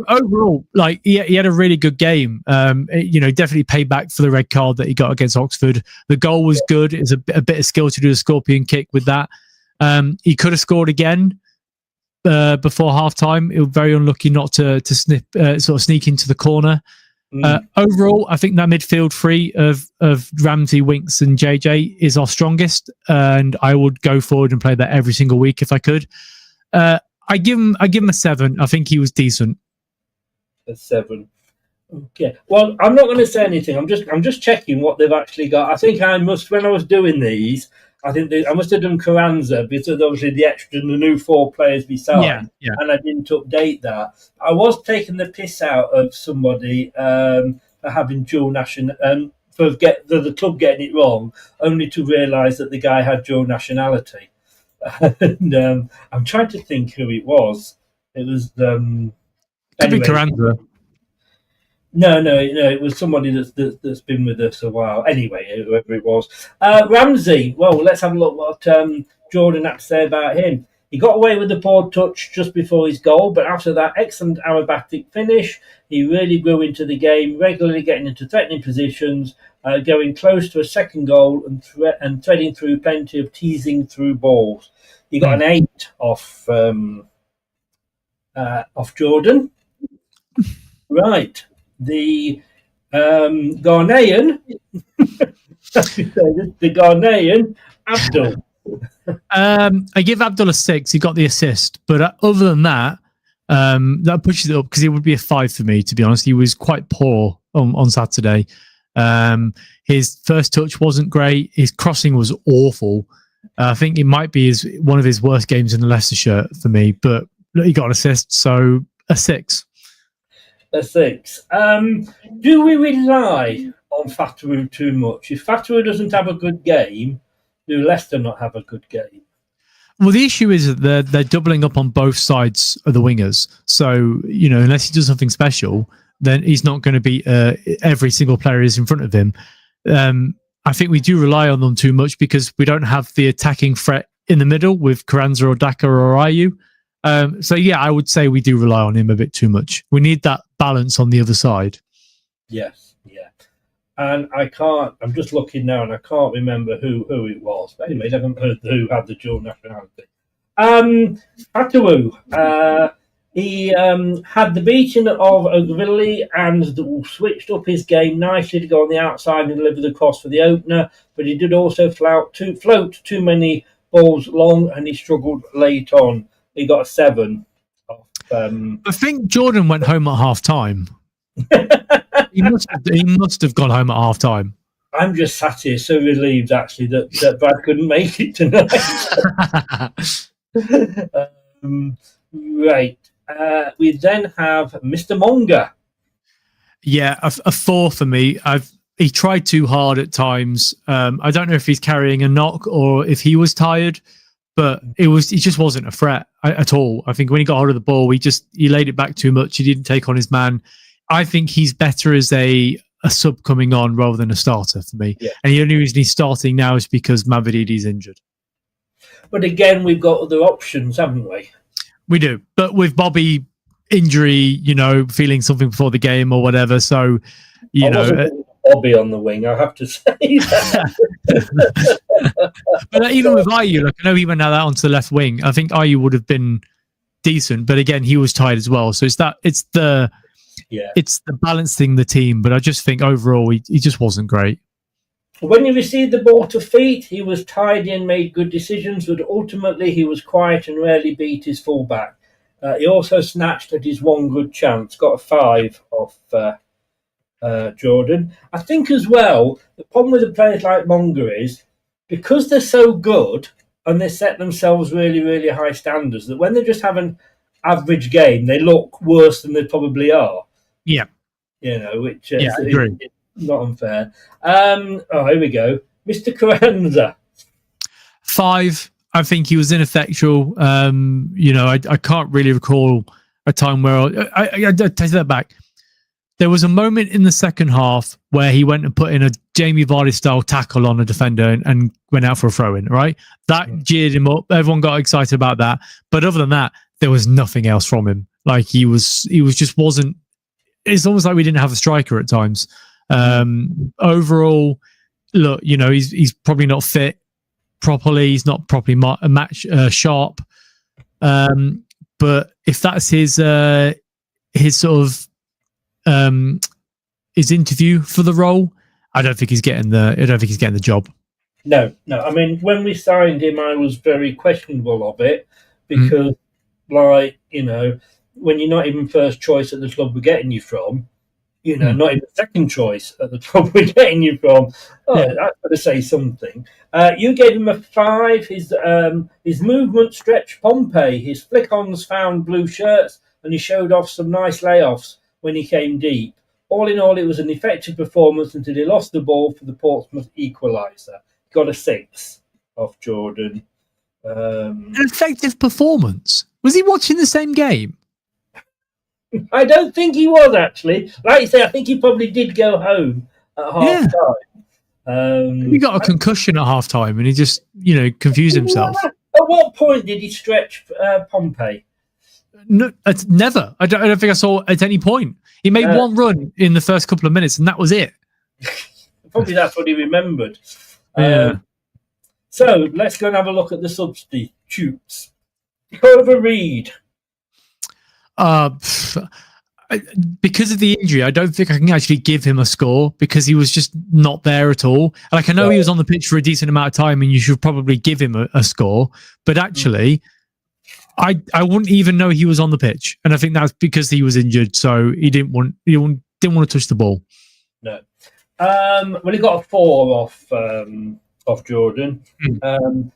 Overall, like he had a really good game. You know, definitely paid back for the red card that he got against Oxford. The goal was good. It was a bit of skill to do a scorpion kick with that. He could have scored again before half time. It was very unlucky not to sneak into the corner. Overall, I think that midfield three of Ramsey, Winks, and JJ is our strongest, and I would go forward and play that every single week if I could. I give him a 7. I think he was decent. A 7. Okay. Well, I'm not going to say anything. I'm just checking what they've actually got. I think when I was doing these, I think I must have done Carranza because obviously the extra and the new 4 players beside, and I didn't update that. I was taking the piss out of somebody for having dual nationality, for the club getting it wrong, only to realise that the guy had dual nationality. And I'm trying to think who it was. It was could be Carranza. No, it was somebody that's been with us a while. Anyway, whoever it was. Ramsey, well, let's have a look what Jordan had to say about him. He got away with the poor touch just before his goal, but after that excellent aerobatic finish, he really grew into the game, regularly getting into threatening positions, going close to a second goal and threading through plenty of teasing through balls. He got an 8 off Jordan. Right. The Ghanaian, the Ghanaian, Abdul. I give Abdul a 6. He got the assist, but other than that, that pushes it up because it would be a 5 for me. To be honest, he was quite poor on Saturday. His first touch wasn't great. His crossing was awful. I think it might be one of his worst games in the Leicester shirt for me. But he got an assist, so a 6. A 6. Do we rely on Fatawu too much? If Fatawu doesn't have a good game, do Leicester not have a good game? Well, the issue is that they're doubling up on both sides of the wingers. So, unless he does something special, then he's not going to beat every single player is in front of him. I think we do rely on them too much because we don't have the attacking threat in the middle with Carranza or Daka or Ayew. I would say we do rely on him a bit too much. We need that balance on the other side. Yes, yeah. And I'm just looking now and I can't remember who it was. But anyway, I haven't heard who had the dual nationality. Fatawu, he had the beating of Ogilvy and switched up his game nicely to go on the outside and deliver the cross for the opener, but he did also float too many balls long and he struggled late on. He got a 7. I think Jordan went home at half time. he must have gone home at half time. I'm just sat here so relieved actually that Brad couldn't make it tonight. Right. We then have Mr. Monga. Yeah, a 4 for me. He tried too hard at times. I don't know if he's carrying a knock or if he was tired. But he just wasn't a threat at all. I think when he got hold of the ball, he laid it back too much. He didn't take on his man. I think he's better as a sub coming on rather than a starter for me. Yeah. And the only reason he's starting now is because Mavridi's injured. But again, we've got other options, haven't we? We do. But with Bobby injury, feeling something before the game or whatever. So, Bobby on the wing, I have to say that. But even with Ayew, I know he went out onto the left wing. I think Ayew would have been decent, but again, he was tired as well. So it's the balancing the team. But I just think overall, he just wasn't great. When he received the ball to feet, he was tidy and made good decisions, but ultimately he was quiet and rarely beat his fullback. He also snatched at his one good chance, got a 5 off Jordan. I think as well, the problem with the players like Monga is because they're so good and they set themselves really, really high standards that when they just have an average game, they look worse than they probably are. Yeah. Which I agree. It's not unfair. Here we go. Mr. Carranza. 5. I think he was ineffectual. I can't really recall a time where I take that back. There was a moment in the second half where he went and put in a Jamie Vardy-style tackle on a defender and went out for a throw-in, right? That geared him up. Everyone got excited about that. But other than that, there was nothing else from him. Like he just wasn't. It's almost like we didn't have a striker at times. Overall, look, he's probably not fit properly. He's not properly match sharp. But if that's his sort of his interview for the role, I don't think he's getting the job. No. I mean, when we signed him, I was very questionable of it because, like, you know, when you're not even first choice at the club we're getting you from, you know, not even second choice at the club we're getting you from, that's got to say something. You gave him a 5. His movement stretched Pompey. His flick-ons found blue shirts, and he showed off some nice layoffs when he came deep. All in all, it was an effective performance until he lost the ball for the Portsmouth equaliser. Got a 6 off Jordan. An effective performance. Was he watching the same game? I don't think he was, actually. Like you say, I think he probably did go home at half time. He got a concussion at half time and he just, confused himself. At what point did he stretch Pompey? No, never. I don't think I saw at any point. He made one run in the first couple of minutes and that was it. Probably that's what he remembered. So let's go and have a look at the substitutes. Over Reed. Because of the injury, I don't think I can actually give him a score because he was just not there at all. Like, I know he was on the pitch for a decent amount of time and you should probably give him a score, but actually I wouldn't even know he was on the pitch. And I think that's because he was injured, so he didn't want to touch the ball. No. Well, he got a 4 off Jordan.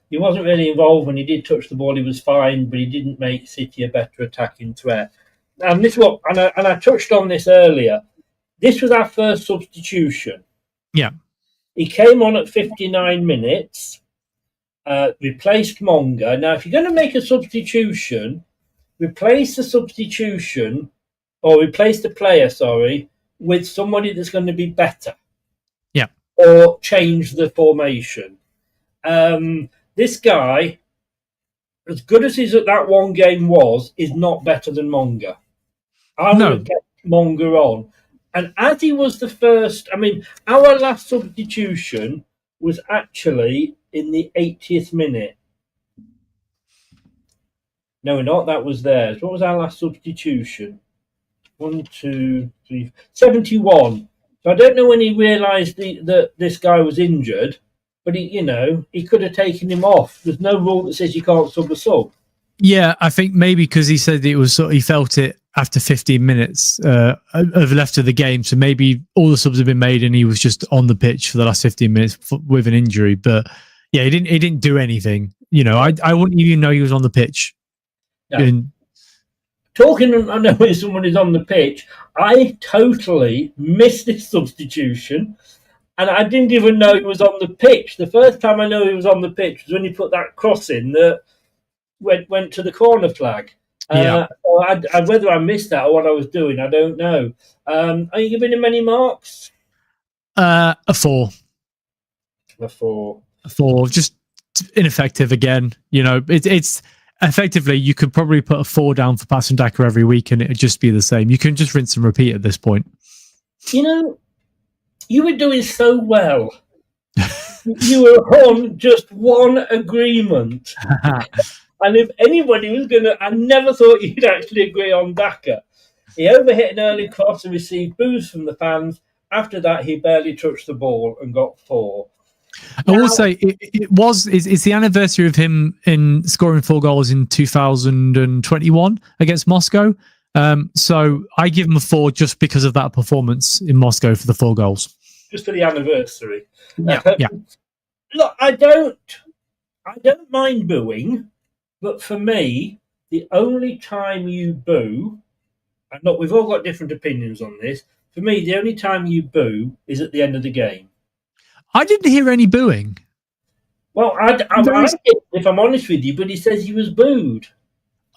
He wasn't really involved when he did touch the ball. He was fine, but he didn't make City a better attacking threat. And this what, and I touched on this earlier. This was our first substitution. Yeah, he came on at 59 minutes, replaced Monga. Now, if you're going to make a substitution, replace the player, with somebody that's going to be better. Yeah, or change the formation. This guy, as good as he's at that one game was, is not better than Monga. I would get Monga on. And as he was the first, our last substitution was actually in the 80th minute. No, not that was theirs. What was our last substitution? 1, 2, 3, 71. So I don't know when he realised that this guy was injured, but he could have taken him off. There's no rule that says you can't sub a sub. Yeah, I think maybe because he said he felt it after 15 minutes of left of the game. So maybe all the subs have been made and he was just on the pitch for the last 15 minutes with an injury. But yeah, he didn't do anything. I wouldn't even know he was on the pitch. No. Talking, I know when someone is on the pitch, I totally missed this substitution. And I didn't even know he was on the pitch. The first time I know he was on the pitch was when he put that cross in that went to the corner flag. So whether I missed that or what I was doing, I don't know. Are you giving him any marks? A 4. A 4. A 4. Just ineffective again. It's effectively, you could probably put a 4 down for Patson Daka every week and it would just be the same. You can just rinse and repeat at this point. You were doing so well. You were on just one agreement. And if anybody was I never thought you'd actually agree on Daka. He overhit an early cross and received boos from the fans. After that, he barely touched the ball and got 4. I will say it's the anniversary of him in scoring 4 goals in 2021 against Moscow. So I give him a 4 just because of that performance in Moscow for the 4 goals. Just for the anniversary. Yeah. Look, I don't mind booing, but for me, the only time you boo, and look, we've all got different opinions on this. For me, the only time you boo is at the end of the game. I didn't hear any booing. Well, I did, if I'm honest with you, but he says he was booed.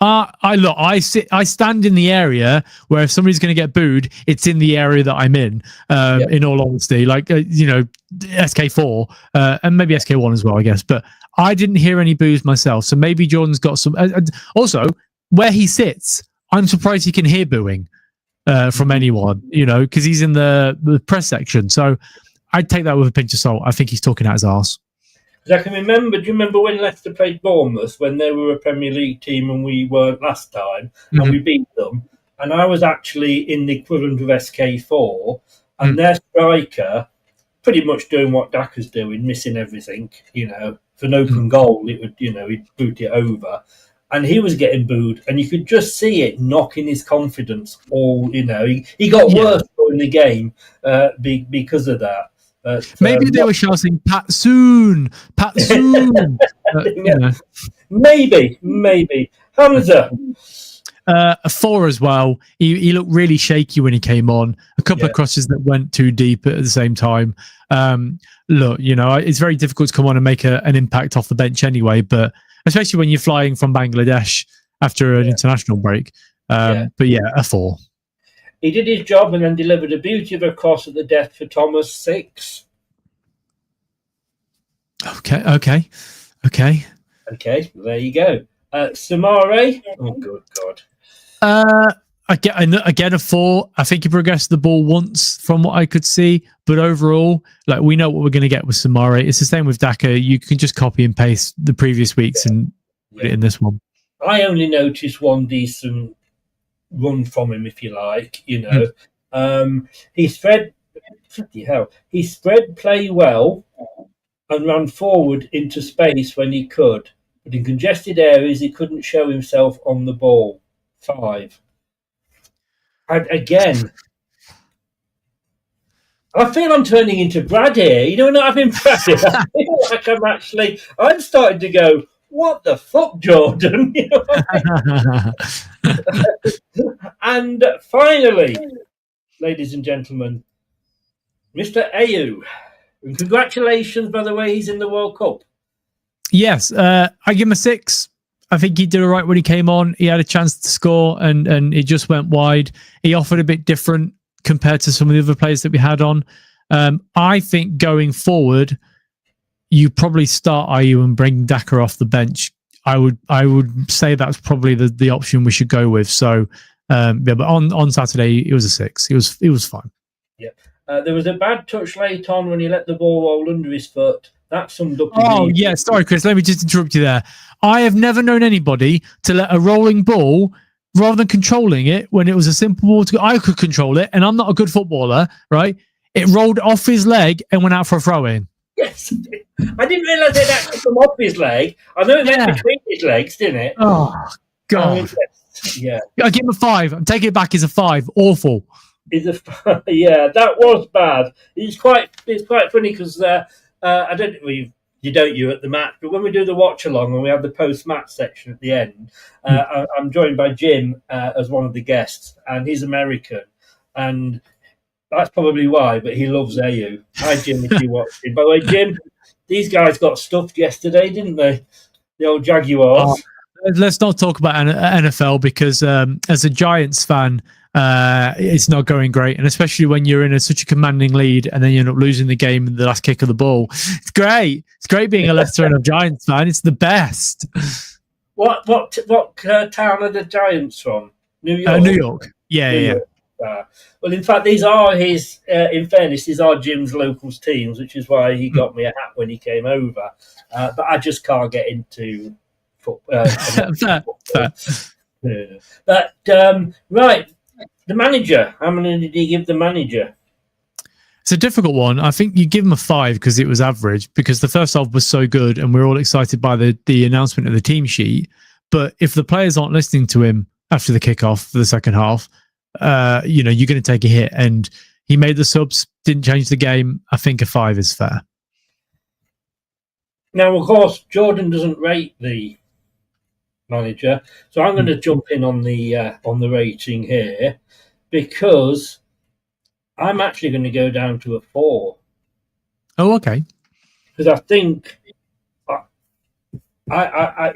I stand in the area where if somebody's going to get booed, it's in the area that I'm in. In all honesty, SK4 and maybe SK1 as well, I guess. But I didn't hear any boos myself, so maybe Jordan's got some. Also, where he sits, I'm surprised he can hear booing from anyone. Because he's in the press section. So I'd take that with a pinch of salt. I think he's talking out his arse. Because I can remember, do you remember when Leicester played Bournemouth, when they were a Premier League team and we weren't last time, and we beat them? And I was actually in the equivalent of SK4, and their striker pretty much doing what Daka's doing, missing everything. For an open goal, it would, he'd boot it over, and he was getting booed, and you could just see it knocking his confidence. He got worse during the game because of that. Maybe they were shouting "Pat soon, Pat soon." Maybe. Hamza. A 4 as well. He looked really shaky when he came on. A couple of crosses that went too deep at the same time. Look, it's very difficult to come on and make an impact off the bench anyway, but especially when you're flying from Bangladesh after an international break. But a 4. He did his job and then delivered a beauty of a cross at the death for Thomas. 6. Okay. There you go. Samare. Oh, good God. Again, a 4. I think he progressed the ball once from what I could see, but overall, we know what we're going to get with Samare. It's the same with Daka. You can just copy and paste the previous weeks and put it in this one. I only noticed one decent run from him, if you like. He spread play well and ran forward into space when he could, but in congested areas he couldn't show himself on the ball. 5. And again, I feel I'm turning into Brad here. Not having Brad here. I feel like I'm starting to go, what the fuck, Jordan? And finally, ladies and gentlemen, Mr. Ayew. And congratulations, by the way, he's in the World Cup. Yes, I give him a 6. I think he did all right when he came on. He had a chance to score and it just went wide. He offered a bit different compared to some of the other players that we had on. I think going forward, you probably start Ayew and bring Daka off the bench. I would say that's probably the option we should go with. So, but on Saturday, it was a 6. It was fine. Yeah. There was a bad touch late on when he let the ball roll under his foot. That summed up. Sorry, Chris. Let me just interrupt you there. I have never known anybody to let a rolling ball, rather than controlling it, when it was a simple ball to go. I could control it, and I'm not a good footballer, right? It rolled off his leg and went out for a throw-in. Yes, I didn't realise it actually come off his leg. I know it went between his legs, didn't it? Oh God! Yeah, I give him a 5. I'm taking it back. It's a 5. Awful. That was bad. It's quite funny because I don't you don't at the match, but when we do the watch along and we have the post match section at the end, I'm joined by Jim as one of the guests, and he's American, and that's probably why. But he loves Ayew. Hi Jim, if you watch him. By the way, Jim, these guys got stuffed yesterday, didn't they? The old Jaguars. Let's not talk about NFL because as a Giants fan, it's not going great, and especially when you're in such a commanding lead and then you end up losing the game in the last kick of the ball. It's great. It's great being a Leicester and a Giants fan. It's the best. What town are the Giants from? New York. New York. Yeah. Well, in fact, these are his. In fairness, these are Jim's locals teams, which is why he got me a hat when he came over. But I just can't get into football. But right. The manager, how many did he give the manager? It's a difficult one. I think you give him a 5 because it was average, because the first half was so good and we're all excited by the announcement of the team sheet. But if the players aren't listening to him after the kickoff for the second half, you're going to take a hit. And he made the subs, didn't change the game. I think a 5 is fair. Now, of course, Jordan doesn't rate the manager, so I'm going to jump in on the rating here, because I'm actually going to go down to a 4. Oh, okay. Because I think,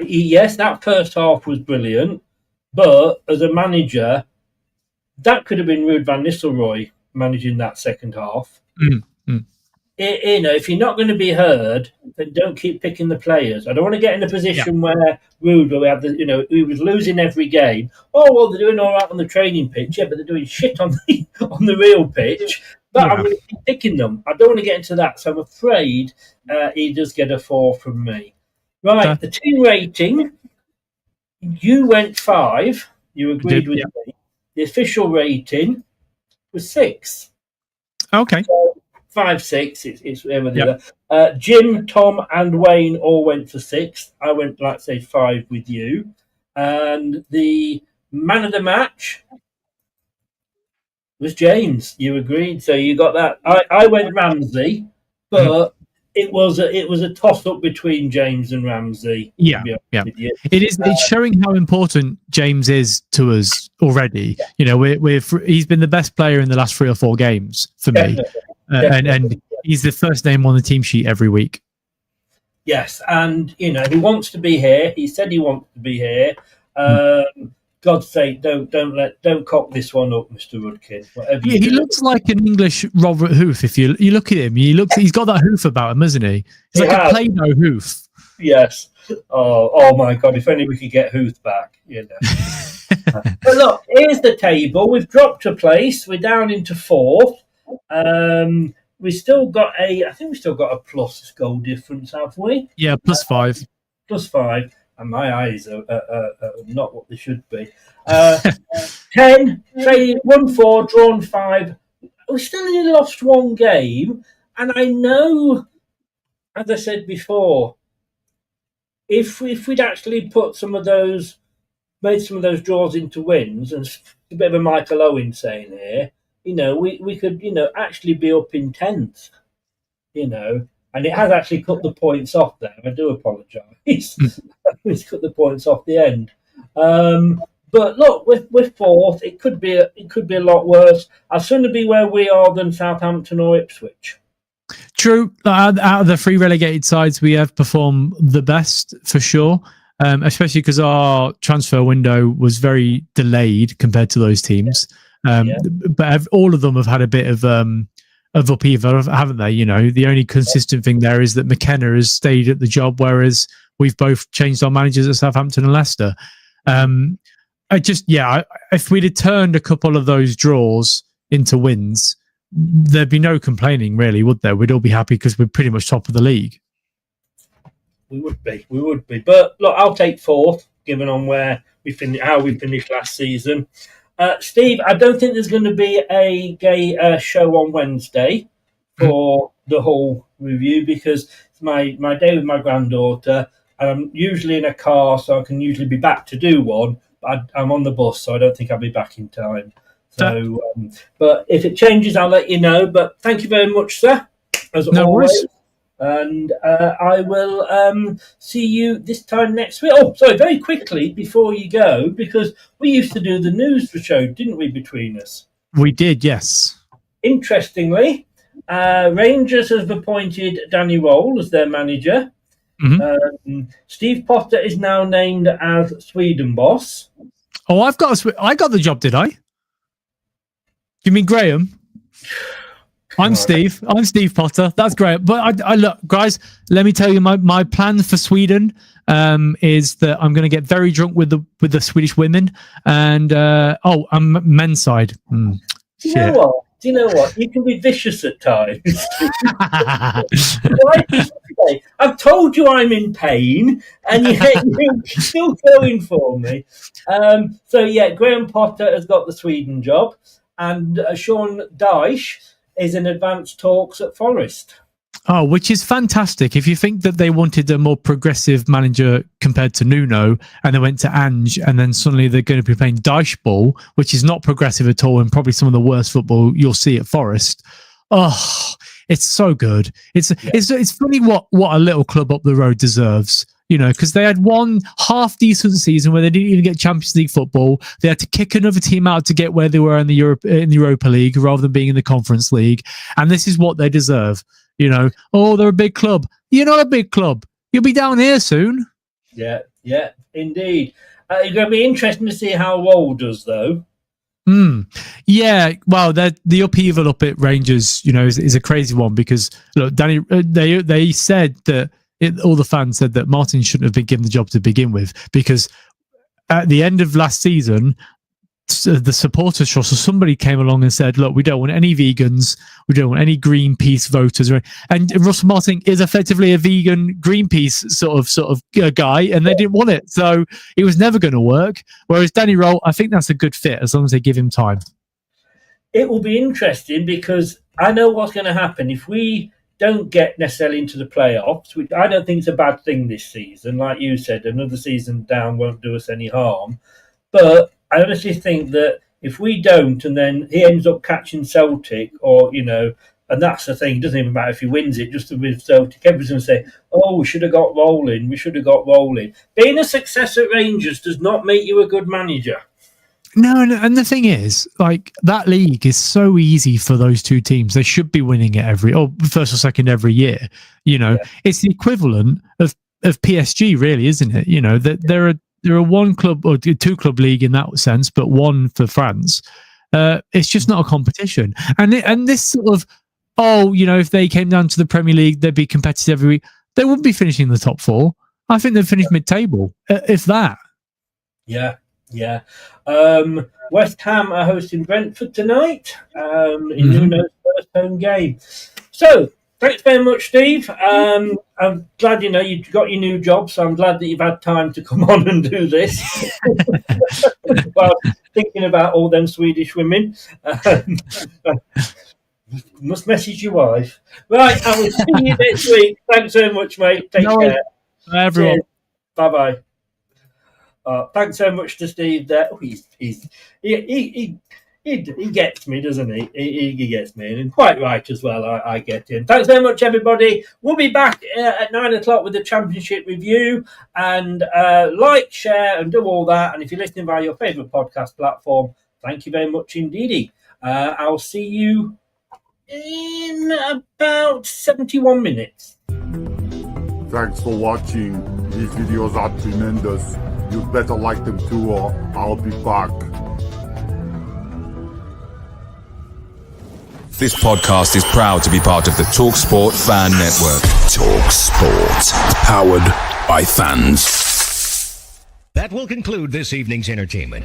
yes, that first half was brilliant, but as a manager, that could have been Ruud van Nistelrooy managing that second half. If you're not going to be heard, then don't keep picking the players. I don't want to get in a position where Ruud, he was losing every game. Oh, well, they're doing all right on the training pitch, but they're doing shit on the real pitch. But I'm going to keep picking them. I don't want to get into that, so I'm afraid he does get a 4 from me. Right, the team rating, you went 5. You agreed with me. The official rating was 6. Okay. So 5, 6. It's whatever the other. Jim, Tom, and Wayne all went for 6. I went, like say, 5 with you. And the man of the match was James. You agreed, so you got that. I went Ramsey, but it was a toss up between James and Ramsey. Yeah. It is. It's showing how important James is to us already. Yeah. You know, he's been the best player in the last 3 or 4 games for me, and he's the first name on the team sheet every week. Yes, and you know he wants to be here. He said he wants to be here. God's sake, don't cock this one up, Mr. Rudkin. Whatever he looks like an English Robert Hoof. If you look at him, he's got that hoof about him, hasn't he? He's like a Play-Doh hoof. Yes. Oh my God! If only we could get Hoof back, you know. But look, here's the table. We've dropped a place. We're down into 4th. We still got I think we still got a plus goal difference, have we? Yeah, +5. +5. And my eyes are not what they should be. 10, 1-4, drawn 5. We still only lost 1 game. And I know, as I said before, if we'd actually made some of those draws into wins, and a bit of a Michael Owen saying here, you know, we could, you know, actually be up in 10th, you know. And it has actually cut the points off there. I do apologise. It's cut the points off the end. But look, with 4th, it could be a lot worse. I'd sooner be where we are than Southampton or Ipswich. True. Out of the 3 relegated sides, we have performed the best for sure. Especially because our transfer window was very delayed compared to those teams. But all of them have had a bit of upheaval, haven't they? You know, the only consistent thing there is that McKenna has stayed at the job, whereas we've both changed our managers at Southampton and Leicester. If we'd have turned a couple of those draws into wins, there'd be no complaining, really, would there? We'd all be happy because we're pretty much top of the league. We would be. But look, I'll take 4th, given on where how we finished last season. Steve, I don't think there's going to be a show on Wednesday for the whole review because it's my day with my granddaughter, and I'm usually in a car, so I can usually be back to do one. But I'm on the bus, so I don't think I'll be back in time. So, but if it changes, I'll let you know. But thank you very much, sir, as always. Worries. And I will see you this time next week. Oh, sorry, very quickly before you go, because we used to do the news show, didn't we, between us? We did, yes. Interestingly, Rangers have appointed Danny Roll as their manager. Mm-hmm. Steve Potter is now named as Sweden boss. Oh, I got the job, did I? You mean Graham? I'm Steve Potter. That's great. But I look, guys, let me tell you, my plan for Sweden is that I'm going to get very drunk with the Swedish women, and I'm men's side. Do you know what? You can be vicious at times. I've told you I'm in pain, and yet you're still going for me. Graham Potter has got the Sweden job, and Sean Dyche is in advanced talks at Forest. Oh, which is fantastic. If you think that they wanted a more progressive manager compared to Nuno, and they went to Ange, and then suddenly they're going to be playing Dyche ball, which is not progressive at all, and probably some of the worst football you'll see at Forest. Oh, it's so good. It's funny what a little club up the road deserves. You know, because they had one half-decent season where they didn't even get Champions League football. They had to kick another team out to get where they were in the Europa League rather than being in the Conference League. And this is what they deserve. You know, they're a big club. You're not a big club. You'll be down here soon. Yeah, indeed. It's going to be interesting to see how Roll does, though. Yeah, well, the upheaval up at Rangers, you know, is a crazy one because, look, Danny, they said that all the fans said that Martin shouldn't have been given the job to begin with because at the end of last season, the supporters trust, so somebody came along and said, look, we don't want any vegans, we don't want any Greenpeace voters, and Russell Martin is effectively a vegan Greenpeace sort of guy, and they didn't want it, so it was never going to work. Whereas Danny Roll, I think that's a good fit as long as they give him time. it will be interesting because I know what's going to happen if we don't get necessarily into the playoffs, which I don't think is a bad thing this season. Like you said, another season down won't do us any harm. But I honestly think that if we don't, and then he ends up catching Celtic, or, and that's the thing, it doesn't even matter if he wins it, just with Celtic, everyone's going to say, oh, we should have got rolling. Being a success at Rangers does not make you a good manager. No, and the thing is, like, that league is so easy for those two teams. They should be winning it first or second every year. It's the equivalent of PSG, really, isn't it? That they're a one club or two club league in that sense, but one for France. It's just not a competition. And this sort of, if they came down to the Premier League, they'd be competitive every week. They wouldn't be finishing in the top four. I think they'd finish mid-table, if that. Yeah. West Ham are hosting Brentford tonight in Nuno's first home game. So, thanks very much, Steve. I'm glad you got your new job, so I'm glad that you've had time to come on and do this. Well, thinking about all them Swedish women. Must message your wife. Right, I will see you next week. Thanks so much, mate. Take care. Bye, everyone. Cheers. Bye-bye. Thanks so much to Steve there. Oh, he gets me, doesn't he? He gets me, and quite right as well. I get him. Thanks very much, everybody. We'll be back at 9:00 with the Championship review, and like, share, and do all that. And if you're listening via your favourite podcast platform, thank you very much indeedy. I'll see you in about 71 minutes. Thanks for watching. These videos are tremendous. You better like them too, or I'll be back. This podcast is proud to be part of the TalkSport Fan Network. TalkSport. Powered by fans. That will conclude this evening's entertainment.